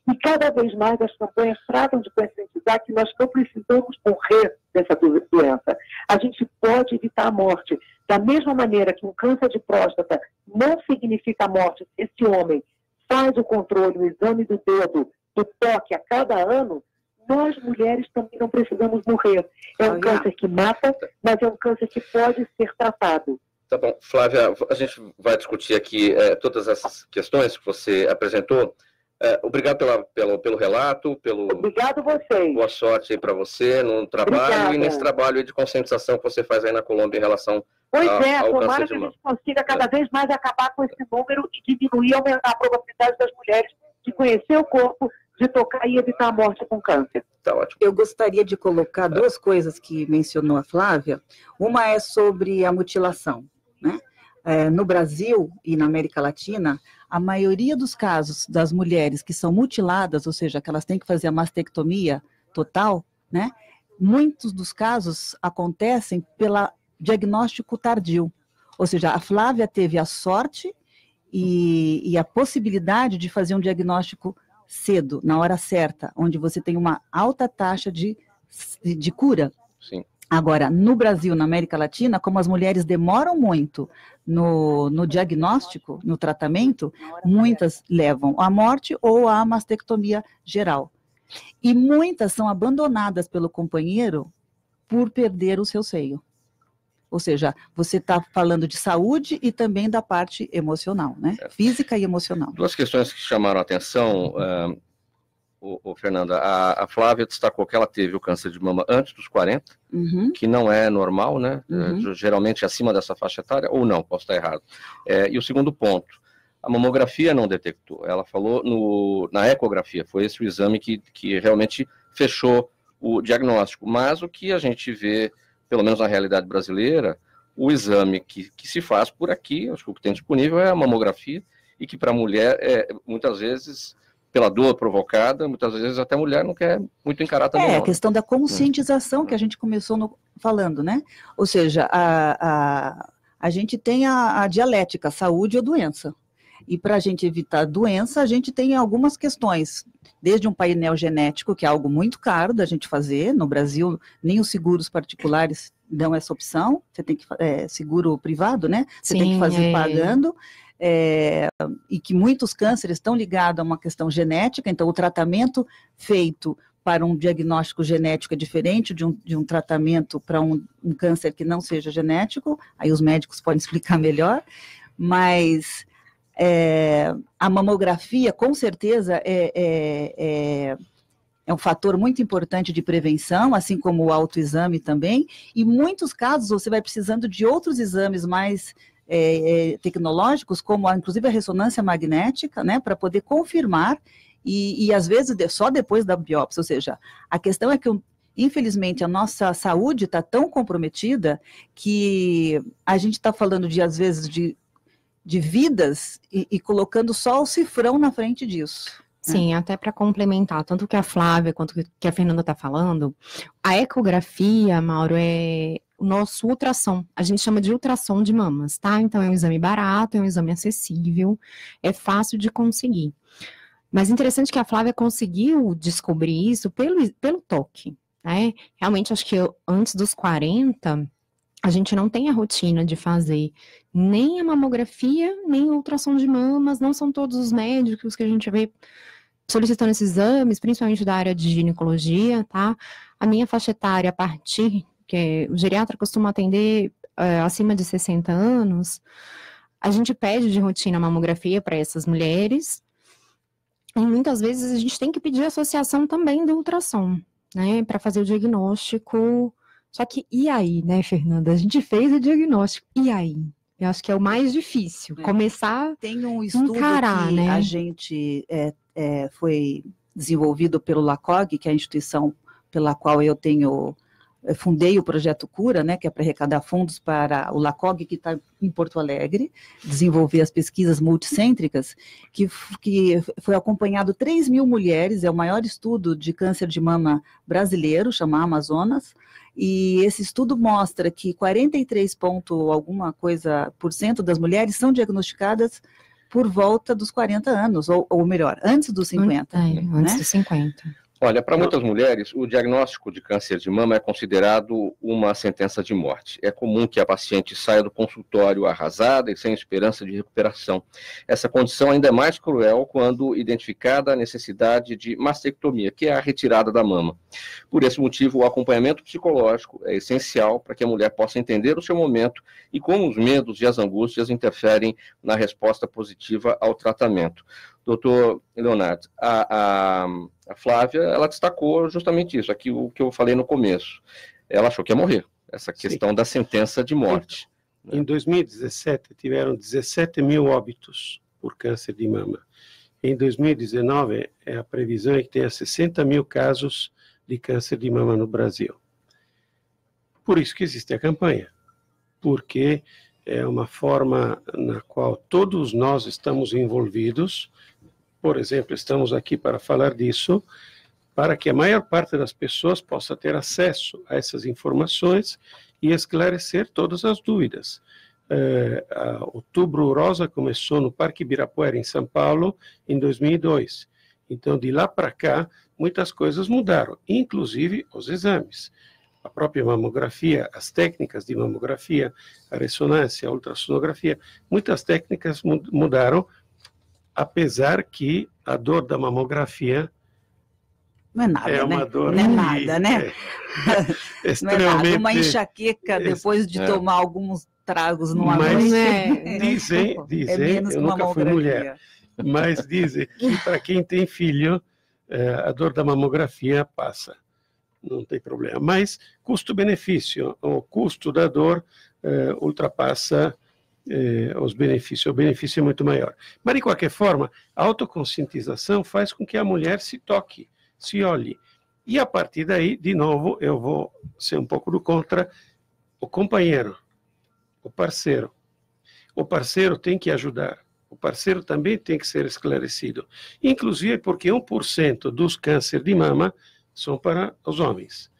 S7: E cada vez mais as campanhas tratam de conscientizar que nós não precisamos morrer dessa doença. A gente pode evitar a morte. Da mesma maneira que um câncer de próstata não significa a morte, esse homem faz o controle, o exame do dedo, do toque a cada ano, nós mulheres também não precisamos morrer. É um câncer que mata, mas é um câncer que pode ser tratado.
S2: Tá bom. Flávia, a gente vai discutir aqui todas essas questões que você apresentou. Obrigado pelo relato,
S7: Obrigado a vocês.
S2: Boa sorte aí para você no trabalho. Obrigada. E nesse trabalho de conscientização que você faz aí na Colômbia em relação ao
S7: tomara que a gente consiga cada vez mais acabar com esse número e diminuir, aumentar a probabilidade das mulheres de conhecer o corpo, de tocar e evitar a morte com câncer.
S2: Tá ótimo.
S5: Eu gostaria de colocar 2 coisas que mencionou a Flávia. Uma é sobre a mutilação, né? No Brasil e na América Latina, a maioria dos casos das mulheres que são mutiladas, ou seja, que elas têm que fazer a mastectomia total, né? Muitos dos casos acontecem pelo diagnóstico tardio. Ou seja, a Flávia teve a sorte e a possibilidade de fazer um diagnóstico cedo, na hora certa, onde você tem uma alta taxa de cura.
S2: Sim.
S5: Agora, no Brasil, na América Latina, como as mulheres demoram muito no diagnóstico, no tratamento, muitas levam à morte ou à mastectomia geral. E muitas são abandonadas pelo companheiro por perder o seu seio. Ou seja, você está falando de saúde e também da parte emocional, né? Física e emocional.
S2: 2 questões que chamaram a atenção, Fernanda. A Flávia destacou que ela teve o câncer de mama antes dos 40, que não é normal, né? Geralmente acima dessa faixa etária, ou não, posso estar errado. E o segundo ponto, a mamografia não detectou. Ela falou na ecografia, foi esse o exame que realmente fechou o diagnóstico. Mas o que a gente vê, pelo menos na realidade brasileira, o exame que se faz por aqui, acho que o que tem disponível é a mamografia, e que para a mulher, muitas vezes, pela dor provocada, muitas vezes até a mulher não quer muito encarar também.
S5: A questão da conscientização que a gente começou falando, né? Ou seja, a gente tem a dialética, saúde ou doença. E para a gente evitar doença, a gente tem algumas questões, desde um painel genético, que é algo muito caro da gente fazer. No Brasil, nem os seguros particulares dão essa opção. Você tem que seguro privado, né? Você tem que fazer pagando. E que muitos cânceres estão ligados a uma questão genética, então o tratamento feito para um diagnóstico genético é diferente de um tratamento para um câncer que não seja genético, aí os médicos podem explicar melhor, mas a mamografia, com certeza, é um fator muito importante de prevenção, assim como o autoexame também, e em muitos casos você vai precisando de outros exames mais tecnológicos, como inclusive a ressonância magnética, né, para poder confirmar, e às vezes só depois da biópsia. Ou seja, a questão é que, infelizmente, a nossa saúde está tão comprometida que a gente está falando às vezes, de vidas e colocando só o cifrão na frente disso.
S3: Sim, até para complementar, tanto o que a Flávia quanto o que a Fernanda está falando, a ecografia, Mauro, é o nosso ultrassom. A gente chama de ultrassom de mamas, tá? Então é um exame barato, é um exame acessível, é fácil de conseguir. Mas interessante que a Flávia conseguiu descobrir isso pelo toque, né? Realmente, acho que antes dos 40, a gente não tem a rotina de fazer nem a mamografia, nem o ultrassom de mamas, não são todos os médicos que a gente vê solicitando esses exames, principalmente da área de ginecologia, tá? A minha faixa etária, a partir, que o geriatra costuma atender acima de 60 anos, a gente pede de rotina a mamografia para essas mulheres, e muitas vezes a gente tem que pedir associação também do ultrassom, né, para fazer o diagnóstico. Só que, e aí, né, Fernanda? A gente fez o diagnóstico, e aí? Eu acho que é o mais difícil, começar
S5: Tem um estudo
S3: encarar,
S5: que
S3: né?
S5: a gente foi desenvolvido pelo LACOG, que é a instituição pela qual eu fundei o Projeto Cura, né, que é para arrecadar fundos para o LACOG, que está em Porto Alegre, desenvolver as pesquisas multicêntricas, que foi acompanhado 3.000 mulheres, é o maior estudo de câncer de mama brasileiro, chama Amazonas, e esse estudo mostra que 43 alguma coisa por cento das mulheres são diagnosticadas por volta dos 40 anos, ou melhor, antes dos 50.
S3: Antes dos 50.
S2: Olha, para muitas mulheres, o diagnóstico de câncer de mama é considerado uma sentença de morte. É comum que a paciente saia do consultório arrasada e sem esperança de recuperação. Essa condição ainda é mais cruel quando identificada a necessidade de mastectomia, que é a retirada da mama. Por esse motivo, o acompanhamento psicológico é essencial para que a mulher possa entender o seu momento e como os medos e as angústias interferem na resposta positiva ao tratamento. Doutor Leonardo, a Flávia, ela destacou justamente isso, aqui o que eu falei no começo. Ela achou que ia morrer, essa questão da sentença de morte.
S4: Em 2017, tiveram 17 mil óbitos por câncer de mama. Em 2019, a previsão é que tenha 60 mil casos de câncer de mama no Brasil. Por isso que existe a campanha, porque é uma forma na qual todos nós estamos envolvidos. Por exemplo, estamos aqui para falar disso, para que a maior parte das pessoas possa ter acesso a essas informações e esclarecer todas as dúvidas. Outubro Rosa começou no Parque Ibirapuera, em São Paulo, em 2002. Então, de lá para cá, muitas coisas mudaram, inclusive os exames. A própria mamografia, as técnicas de mamografia, a ressonância, a ultrassonografia, muitas técnicas mudaram, apesar que a dor da mamografia
S5: não é nada,
S4: uma
S5: né?
S4: dor
S5: não é nada, né?
S4: extremamente...
S5: Não é nada, uma enxaqueca depois de tomar alguns tragos numa noite.
S4: Dizem, eu nunca fui mulher, mas dizem que para quem tem filho, a dor da mamografia passa, não tem problema. Mas custo-benefício, o custo da dor ultrapassa os benefícios, o benefício é muito maior. Mas, de qualquer forma, a autoconscientização faz com que a mulher se toque, se olhe. E, a partir daí, de novo, eu vou ser um pouco do contra, o companheiro, o parceiro. O parceiro tem que ajudar, o parceiro também tem que ser esclarecido. Inclusive porque 1% dos cânceres de mama são para os homens.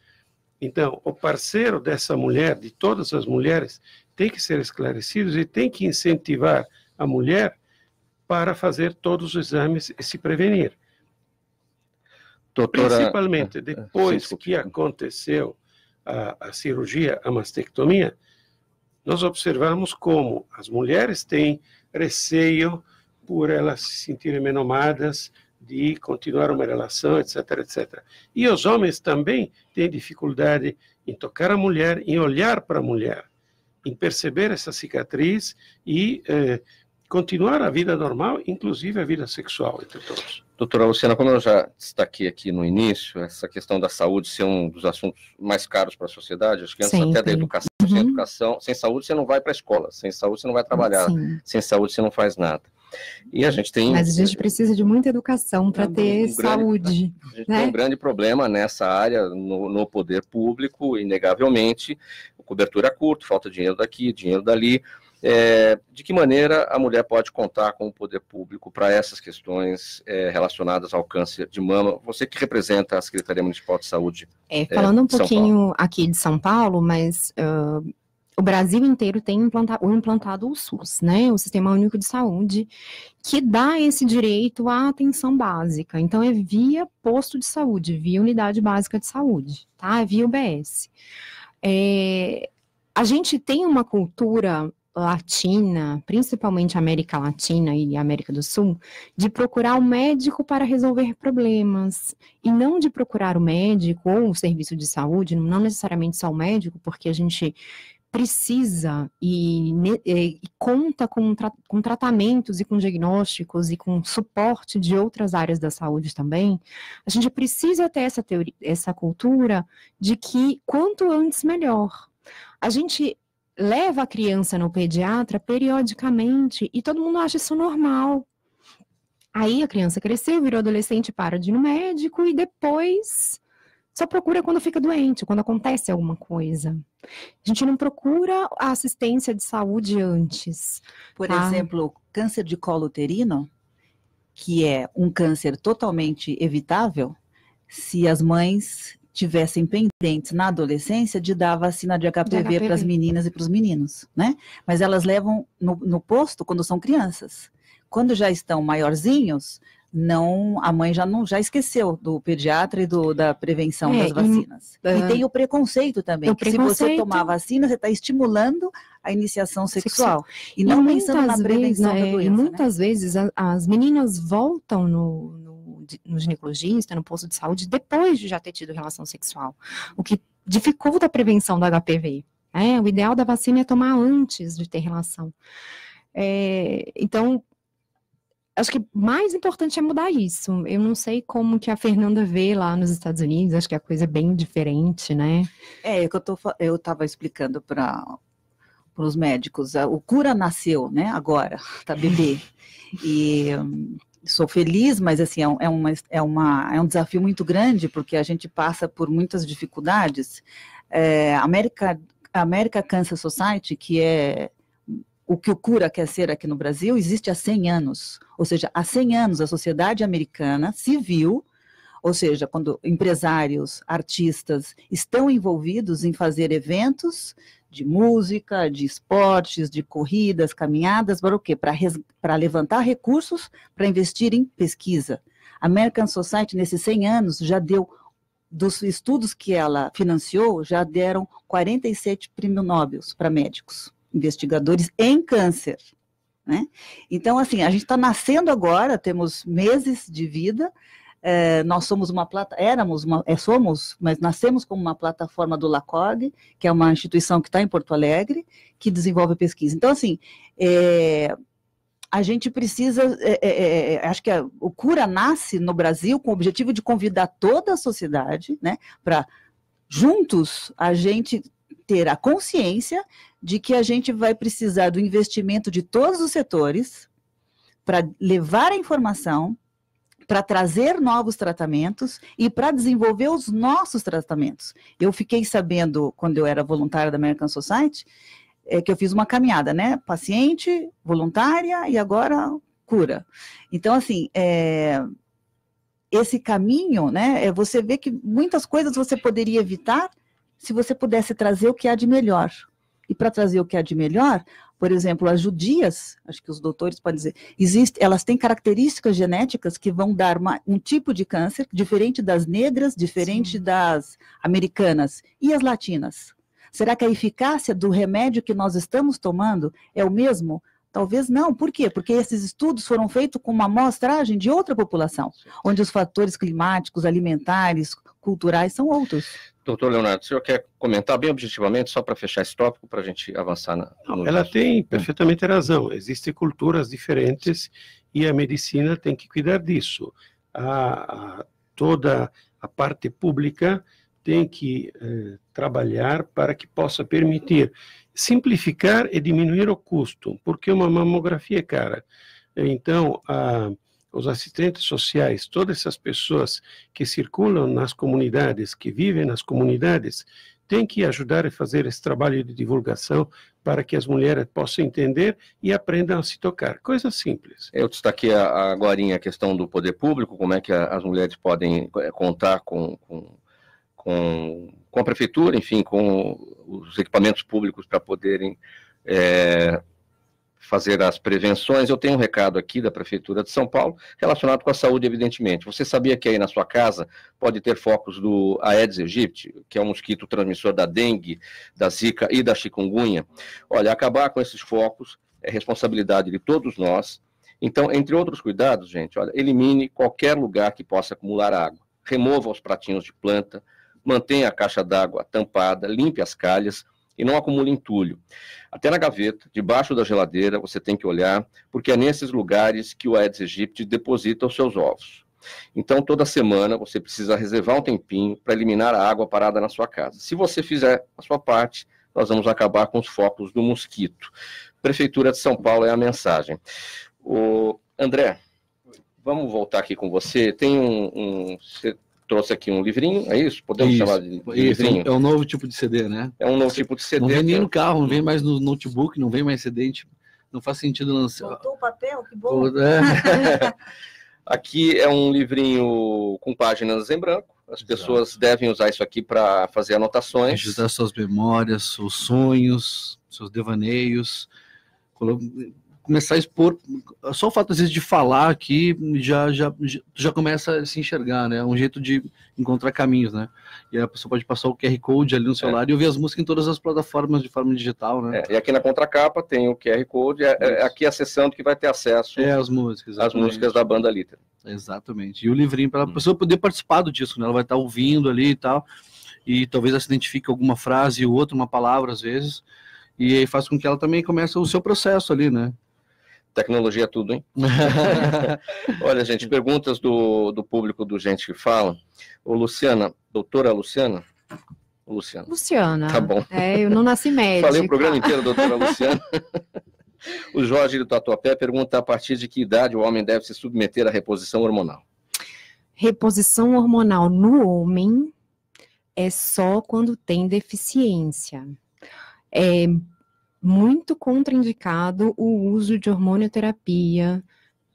S4: Então, o parceiro dessa mulher, de todas as mulheres, tem que ser esclarecido e tem que incentivar a mulher para fazer todos os exames e se prevenir.
S2: Doutora...
S4: Principalmente depois que aconteceu a cirurgia, a mastectomia, nós observamos como as mulheres têm receio por elas se sentirem menomadas, de continuar uma relação, etc, etc. E os homens também têm dificuldade em tocar a mulher, em olhar para a mulher, em perceber essa cicatriz e continuar a vida normal, inclusive a vida sexual entre todos.
S2: Doutora Luciana, como eu já destaquei aqui no início, essa questão da saúde ser um dos assuntos mais caros para a sociedade, acho que antes até da educação, sem educação, sem saúde você não vai para a escola, sem saúde você não vai trabalhar, sem saúde você não faz nada. E a gente tem...
S3: Mas a gente precisa de muita educação para ter saúde.
S2: A gente tem um grande problema nessa área, no poder público, inegavelmente, cobertura curta, falta dinheiro daqui, dinheiro dali. De que maneira a mulher pode contar com o poder público para essas questões relacionadas ao câncer de mama? Você que representa a Secretaria Municipal de Saúde.
S3: Falando um pouquinho aqui de São Paulo, mas o Brasil inteiro tem implantado o SUS, né? O Sistema Único de Saúde, que dá esse direito à atenção básica. Então, é via posto de saúde, via unidade básica de saúde, tá? É via UBS. A gente tem uma cultura latina, principalmente América Latina e América do Sul, de procurar um médico para resolver problemas, e não de procurar o médico ou o serviço de saúde, não necessariamente só o médico, porque a gente precisa e conta com tratamentos e com diagnósticos e com suporte de outras áreas da saúde também. A gente precisa ter essa cultura de que quanto antes melhor. A gente leva a criança no pediatra periodicamente e todo mundo acha isso normal. Aí a criança cresceu, virou adolescente, para de ir no médico e depois só procura quando fica doente, quando acontece alguma coisa. A gente não procura a assistência de saúde antes.
S5: Por exemplo, câncer de colo uterino, que é um câncer totalmente evitável, se as mães tivessem pendentes na adolescência de dar a vacina de HPV para as meninas e para os meninos, né? Mas elas levam no posto quando são crianças. Quando já estão maiorzinhos, a mãe já esqueceu do pediatra e da prevenção das vacinas. E tem o preconceito também, que se você tomar vacina, você está estimulando a iniciação sexual. E não pensando na prevenção da doença.
S3: E muitas vezes as meninas voltam no ginecologista, no posto de saúde, depois de já ter tido relação sexual, o que dificulta a prevenção do HPV. O ideal da vacina é tomar antes de ter relação. Então, acho que mais importante é mudar isso. Eu não sei como que a Fernanda vê lá nos Estados Unidos, acho que a coisa é bem diferente, né?
S5: Eu estava explicando para os médicos, o Cura nasceu, né, agora, tá bebê, e sou feliz, mas assim, é um desafio muito grande, porque a gente passa por muitas dificuldades. A American Cancer Society, que é o que o Cura quer ser aqui no Brasil, existe há 100 anos. Ou seja, há 100 anos a sociedade americana civil, ou seja, quando empresários, artistas estão envolvidos em fazer eventos de música, de esportes, de corridas, caminhadas, para o quê? Para levantar recursos para investir em pesquisa. A American Society, nesses 100 anos, já deu, dos estudos que ela financiou, já deram 47 prêmios Nobel para médicos, investigadores em câncer, né? Então, assim, a gente está nascendo agora, temos meses de vida, nós somos mas nascemos como uma plataforma do LACOG, que é uma instituição que está em Porto Alegre, que desenvolve pesquisa. Então, assim, a gente precisa, acho que o Cura nasce no Brasil com o objetivo de convidar toda a sociedade, né, para juntos a gente ter a consciência de que a gente vai precisar do investimento de todos os setores para levar a informação, para trazer novos tratamentos e para desenvolver os nossos tratamentos. Eu fiquei sabendo, quando eu era voluntária da American Society, que eu fiz uma caminhada, né? Paciente, voluntária e agora cura. Então, assim, esse caminho, né? Você vê que muitas coisas você poderia evitar se você pudesse trazer o que há de melhor. E para trazer o que há de melhor, por exemplo, as judias, acho que os doutores podem dizer, elas têm características genéticas que vão dar um tipo de câncer diferente das negras, diferente
S3: Sim.
S5: das americanas. E as latinas? Será que a eficácia do remédio que nós estamos tomando é o mesmo? Talvez não. Por quê? Porque esses estudos foram feitos com uma amostragem de outra população, onde os fatores climáticos, alimentares, culturais são outros.
S2: Doutor Leonardo, o senhor quer comentar bem objetivamente, só para fechar esse tópico, para a gente avançar no
S4: Ela
S2: nosso-
S4: tem perfeitamente razão. Existem culturas diferentes e a medicina tem que cuidar disso. Toda a parte pública tem que trabalhar para que possa permitir simplificar e diminuir o custo, porque uma mamografia é cara. Então, os assistentes sociais, todas essas pessoas que circulam nas comunidades, que vivem nas comunidades, têm que ajudar a fazer esse trabalho de divulgação para que as mulheres possam entender e aprendam a se tocar. Coisa simples.
S2: Eu destaquei agora a questão do poder público, como é que as mulheres podem contar com a prefeitura, enfim, com os equipamentos públicos para poderem fazer as prevenções. Eu tenho um recado aqui da Prefeitura de São Paulo, relacionado com a saúde, evidentemente. Você sabia que aí na sua casa pode ter focos do Aedes aegypti, que é um mosquito transmissor da dengue, da zika e da chikungunya? Olha, acabar com esses focos é responsabilidade de todos nós. Então, entre outros cuidados, gente, olha, elimine qualquer lugar que possa acumular água. Remova os pratinhos de planta, mantenha a caixa d'água tampada, limpe as calhas e não acumule entulho. Até na gaveta, debaixo da geladeira, você tem que olhar, porque é nesses lugares que o Aedes aegypti deposita os seus ovos. Então, toda semana, você precisa reservar um tempinho para eliminar a água parada na sua casa. Se você fizer a sua parte, nós vamos acabar com os focos do mosquito. Prefeitura de São Paulo é a mensagem. André, vamos voltar aqui com você. Tem você trouxe aqui um livrinho, é isso? Podemos chamar de livrinho?
S6: É um novo tipo de CD, né?
S2: É um novo tipo de CD.
S6: Não vem nem no carro, não vem mais no notebook, não vem mais CD, não faz sentido lançar.
S5: Voltou o papel? Que bom!
S2: Aqui é um livrinho com páginas em branco. As pessoas devem usar isso aqui para fazer anotações.
S6: Registrar suas memórias, seus sonhos, seus devaneios. Começar a expor, só o fato às vezes de falar aqui já começa a se enxergar, né? É um jeito de encontrar caminhos, né? E a pessoa pode passar o QR Code ali no celular e ouvir as músicas em todas as plataformas de forma digital, né?
S2: E aqui na contracapa tem o QR Code, aqui acessando que vai ter acesso
S6: às músicas.
S2: As músicas da banda Lítera.
S6: Exatamente. E o livrinho para a pessoa poder participar do disco, né? Ela vai estar ouvindo ali e tal, e talvez ela se identifique alguma frase ou outra, uma palavra às vezes, e aí faz com que ela também comece o seu processo ali, né?
S2: Tecnologia é tudo, hein? Olha, gente, perguntas do público do Gente que Fala. Doutora Luciana?
S3: Luciana.
S2: Tá bom.
S3: Eu não nasci médica.
S2: Falei o programa inteiro, doutora Luciana. O Jorge do Tatuapé pergunta a partir de que idade o homem deve se submeter à reposição hormonal.
S3: Reposição hormonal no homem é só quando tem deficiência. É muito contraindicado o uso de hormonioterapia,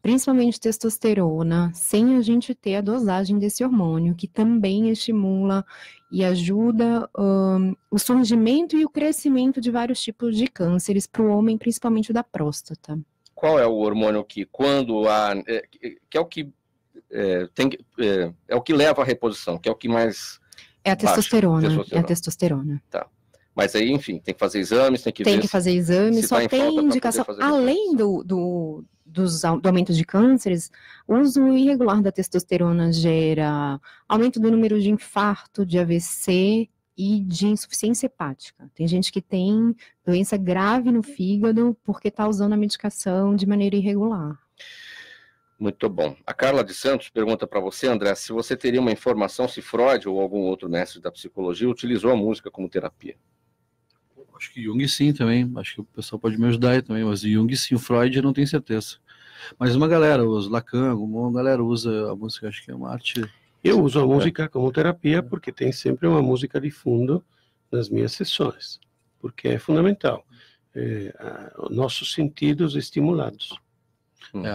S3: principalmente testosterona, sem a gente ter a dosagem desse hormônio, que também estimula e ajuda o surgimento e o crescimento de vários tipos de cânceres para o homem, principalmente da próstata.
S2: Qual é o hormônio que, quando há, que é o que é o que leva à reposição, que é o que mais
S3: é a testosterona.
S2: Testosterona.
S3: É a testosterona.
S2: Tá. Mas aí, enfim, tem que fazer exames, tem que ver.
S3: Tem que fazer exames, só tem indicação. Além do aumento de cânceres, o uso irregular da testosterona gera aumento do número de infarto, de AVC e de insuficiência hepática. Tem gente que tem doença grave no fígado porque está usando a medicação de maneira irregular.
S2: Muito bom. A Carla de Santos pergunta para você, André, se você teria uma informação se Freud ou algum outro mestre da psicologia utilizou a música como terapia.
S6: Acho que Jung sim também, acho que o pessoal pode me ajudar aí também, mas Jung sim, o Freud eu não tenho certeza. Mas uma galera usa, Lacan, uma galera usa a música, acho que é uma arte...
S4: Eu uso a música como terapia porque tem sempre uma música de fundo nas minhas sessões, porque é fundamental. nossos sentidos estimulados.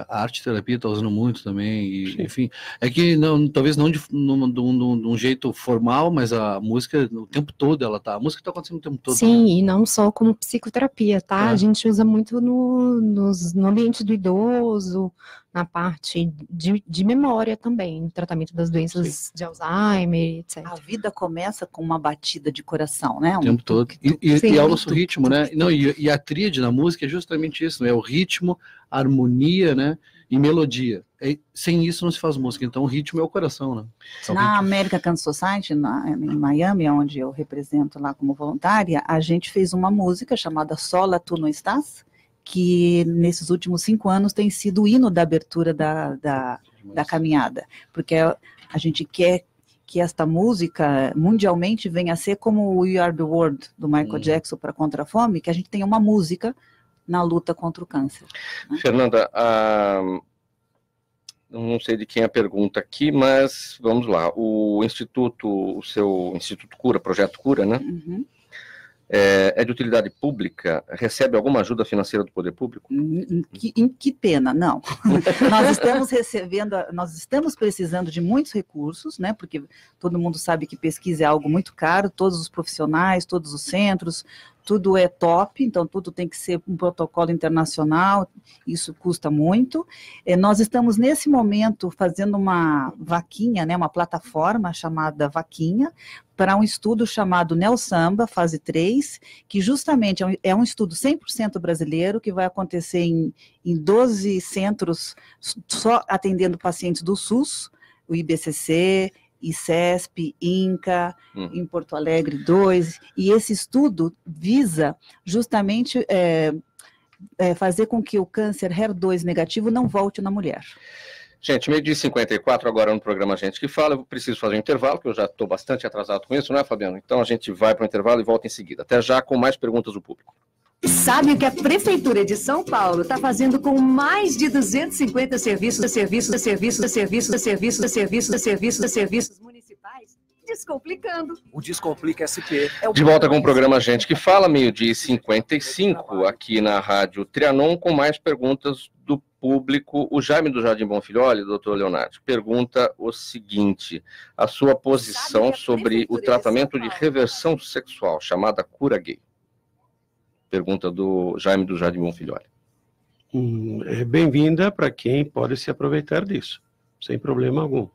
S6: A arte-terapia está usando muito também, e, enfim, é que não, talvez não de um jeito formal, mas a música o tempo todo, a música está acontecendo o tempo todo.
S3: Sim, e não só como psicoterapia, tá? A gente usa muito no ambiente do idoso, na parte de memória também, no tratamento das doenças de Alzheimer, etc.
S5: A vida começa com uma batida de coração, né?
S6: O tempo todo. E é o nosso ritmo, né? Não, e a tríade na música é justamente isso, né? O ritmo, a harmonia, né? E melodia. Sem isso não se faz música, então o ritmo é o coração, né?
S5: Na American Cancer Society, em Miami, onde eu represento lá como voluntária, a gente fez uma música chamada Sola Tu Não Estás, que nesses últimos 5 anos tem sido o hino da abertura da caminhada, porque a gente quer que esta música mundialmente venha a ser como o We Are The World, do Michael Jackson para Contra a Fome, que a gente tenha uma música na luta contra o câncer. Né?
S2: Fernanda, não sei de quem é a pergunta aqui, mas vamos lá. O seu Instituto Cura, Projeto Cura, né?
S5: Uhum.
S2: É de utilidade pública? Recebe alguma ajuda financeira do poder público?
S5: Que pena, não. Nós estamos precisando de muitos recursos, né? Porque todo mundo sabe que pesquisa é algo muito caro, todos os profissionais, todos os centros, tudo é top, então tudo tem que ser um protocolo internacional, isso custa muito. Nós estamos, nesse momento, fazendo uma vaquinha, né, uma plataforma chamada Vaquinha, para um estudo chamado Neosamba, fase 3, que justamente é um estudo 100% brasileiro, que vai acontecer em 12 centros, só atendendo pacientes do SUS, o IBCC, ICESP, INCA, em Porto Alegre 2, e esse estudo visa justamente fazer com que o câncer HER2 negativo não volte na mulher.
S2: Gente, 12h54 agora no programa Gente que Fala. Eu preciso fazer um intervalo, que eu já estou bastante atrasado com isso, não é, Fabiano? Então a gente vai para o intervalo e volta em seguida. Até já com mais perguntas do público.
S8: Sabe o que a Prefeitura de São Paulo está fazendo com mais de 250 serviços municipais? Descomplicando.
S9: O Descomplica SP.
S2: De volta com o programa Gente que Fala, 12h55, aqui na Rádio Trianon, com mais perguntas do público. O Jaime do Jardim Bonfilholi, doutor Leonardo, pergunta o seguinte: a sua posição sobre o tratamento de reversão sexual, chamada cura gay. Pergunta do Jaime do Jardim Bonfilholi.
S4: É bem-vinda para quem pode se aproveitar disso, sem problema algum.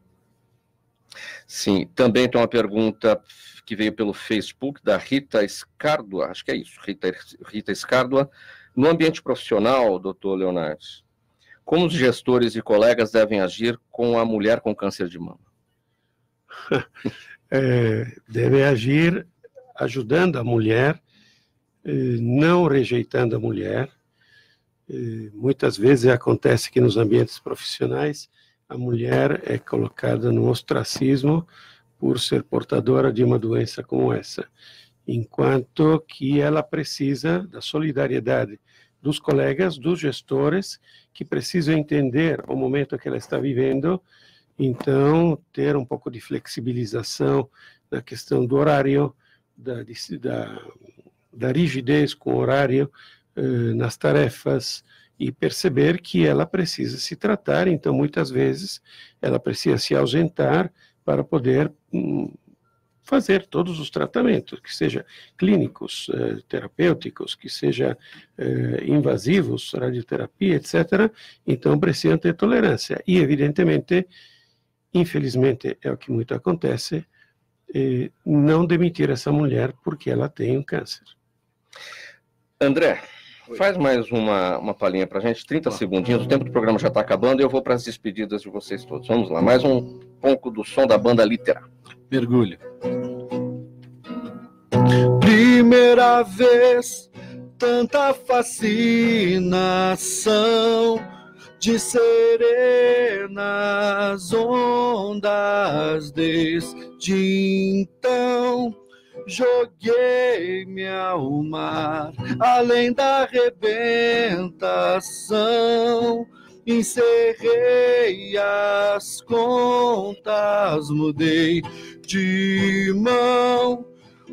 S2: Sim, também tem uma pergunta que veio pelo Facebook, da Rita Escárdua, acho que é isso, Rita Escárdua. No ambiente profissional, doutor Leonardo, como os gestores e colegas devem agir com a mulher com câncer de mama?
S4: Devem agir ajudando a mulher, não rejeitando a mulher. Muitas vezes acontece que nos ambientes profissionais a mulher é colocada no ostracismo por ser portadora de uma doença como essa, enquanto que ela precisa da solidariedade dos colegas, dos gestores, que precisam entender o momento que ela está vivendo, então ter um pouco de flexibilização na questão do horário, da rigidez com o horário nas tarefas, e perceber que ela precisa se tratar, então muitas vezes ela precisa se ausentar para poder fazer todos os tratamentos, que seja clínicos, terapêuticos, que seja invasivos, radioterapia, etc. Então precisam ter tolerância. E evidentemente, infelizmente é o que muito acontece, não demitir essa mulher porque ela tem um câncer.
S2: André, faz mais uma palhinha para a gente, 30 segundinhos, o tempo do programa já está acabando e eu vou para as despedidas de vocês todos. Vamos lá, mais um pouco do som da banda Litera.
S6: Mergulho. Primeira vez, tanta fascinação de serenas ondas desde então. Joguei-me ao mar, além da arrebentação, encerrei as contas, mudei de mão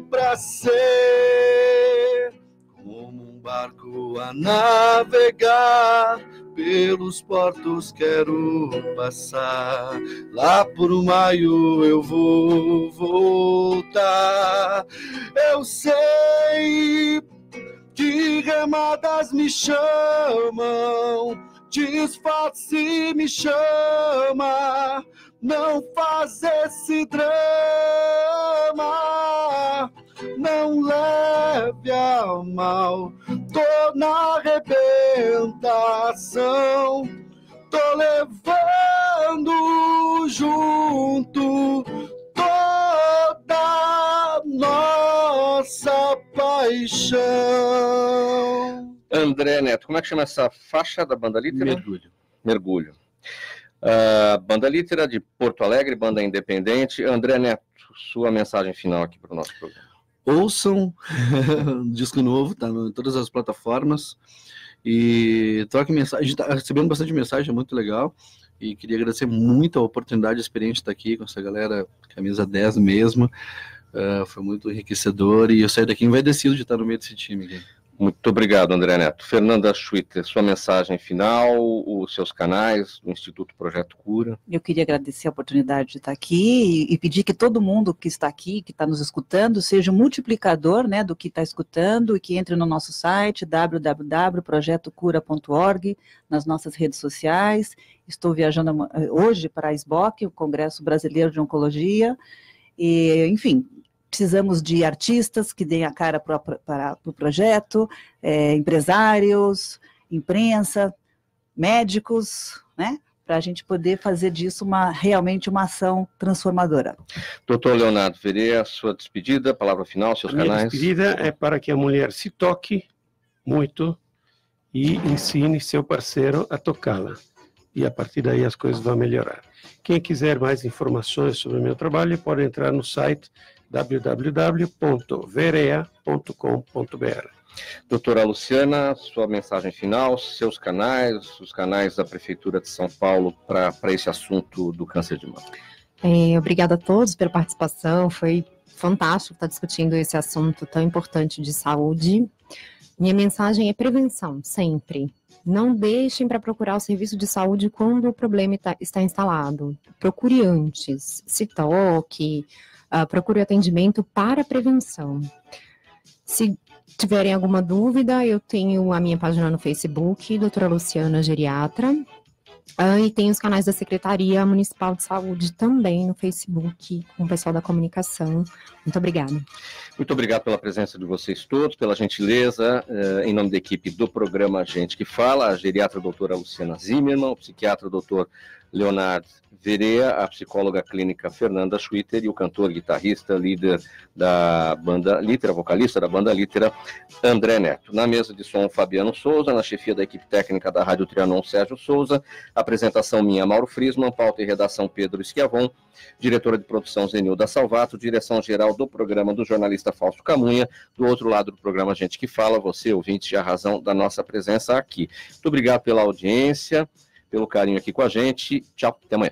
S6: pra ser como um barco a navegar, pelos portos quero passar, lá por maio eu vou voltar. Eu sei que remadas me chamam, disfarce me chama, não faz esse drama, não leve a mal, tô na arrebentação, tô levando junto toda nossa paixão.
S2: André Neto, como é que chama essa faixa da Banda Lítera? Mergulho. Banda Lítera de Porto Alegre, banda independente. André Neto, sua mensagem final aqui para o nosso programa.
S6: Ouçam disco novo, tá em todas as plataformas, e troquem mensagem. A gente tá recebendo bastante mensagem, é muito legal, e queria agradecer muito a oportunidade experiente de estar aqui com essa galera, camisa 10 mesmo. Foi muito enriquecedor, e eu saí daqui envaidecido de estar no meio desse time aqui.
S2: Muito obrigado, André Neto. Fernanda Schwitter, sua mensagem final, os seus canais, o Instituto Projeto Cura.
S5: Eu queria agradecer a oportunidade de estar aqui e pedir que todo mundo que está aqui, que está nos escutando, seja um multiplicador, né, do que está escutando, e que entre no nosso site www.projetocura.org, nas nossas redes sociais. Estou viajando hoje para a SBOC, o Congresso Brasileiro de Oncologia, e, enfim, precisamos de artistas que deem a cara para o projeto, empresários, imprensa, médicos, né? Para a gente poder fazer disso realmente uma ação transformadora.
S2: Doutor Leonardo Verea, sua despedida, palavra final, seus canais.
S4: Minha despedida é para que a mulher se toque muito e ensine seu parceiro a tocá-la. E a partir daí as coisas vão melhorar. Quem quiser mais informações sobre o meu trabalho pode entrar no site www.verea.com.br.
S2: Doutora Luciana, sua mensagem final, seus canais, os canais da Prefeitura de São Paulo para esse assunto do câncer de mama.
S3: Obrigada a todos pela participação, foi fantástico estar discutindo esse assunto tão importante de saúde. Minha mensagem é prevenção, sempre. Não deixem para procurar o serviço de saúde quando o problema está instalado. Procure antes, se toque, procure atendimento para prevenção. Se tiverem alguma dúvida, eu tenho a minha página no Facebook, doutora Luciana Geriatra, e tem os canais da Secretaria Municipal de Saúde também no Facebook, com o pessoal da comunicação. Muito obrigada.
S2: Muito obrigado pela presença de vocês todos, pela gentileza, em nome da equipe do programa Gente que Fala, a geriatra doutora Luciana Zimmermann, o psiquiatra doutor Leonardo Verea, a psicóloga clínica Fernanda Schwitter e o cantor, guitarrista, líder da banda Lítera, vocalista da banda Lítera, André Neto. Na mesa de som, Fabiano Souza, na chefia da equipe técnica da Rádio Trianon, Sérgio Souza, apresentação minha, Mauro Frisman, pauta e redação Pedro Schiavon, diretora de produção Zenilda Salvato, direção geral do programa do jornalista Fausto Camunha, do outro lado do programa Gente que Fala, você, ouvinte, a razão da nossa presença aqui. Muito obrigado pela audiência, pelo carinho aqui com a gente. Tchau, até amanhã.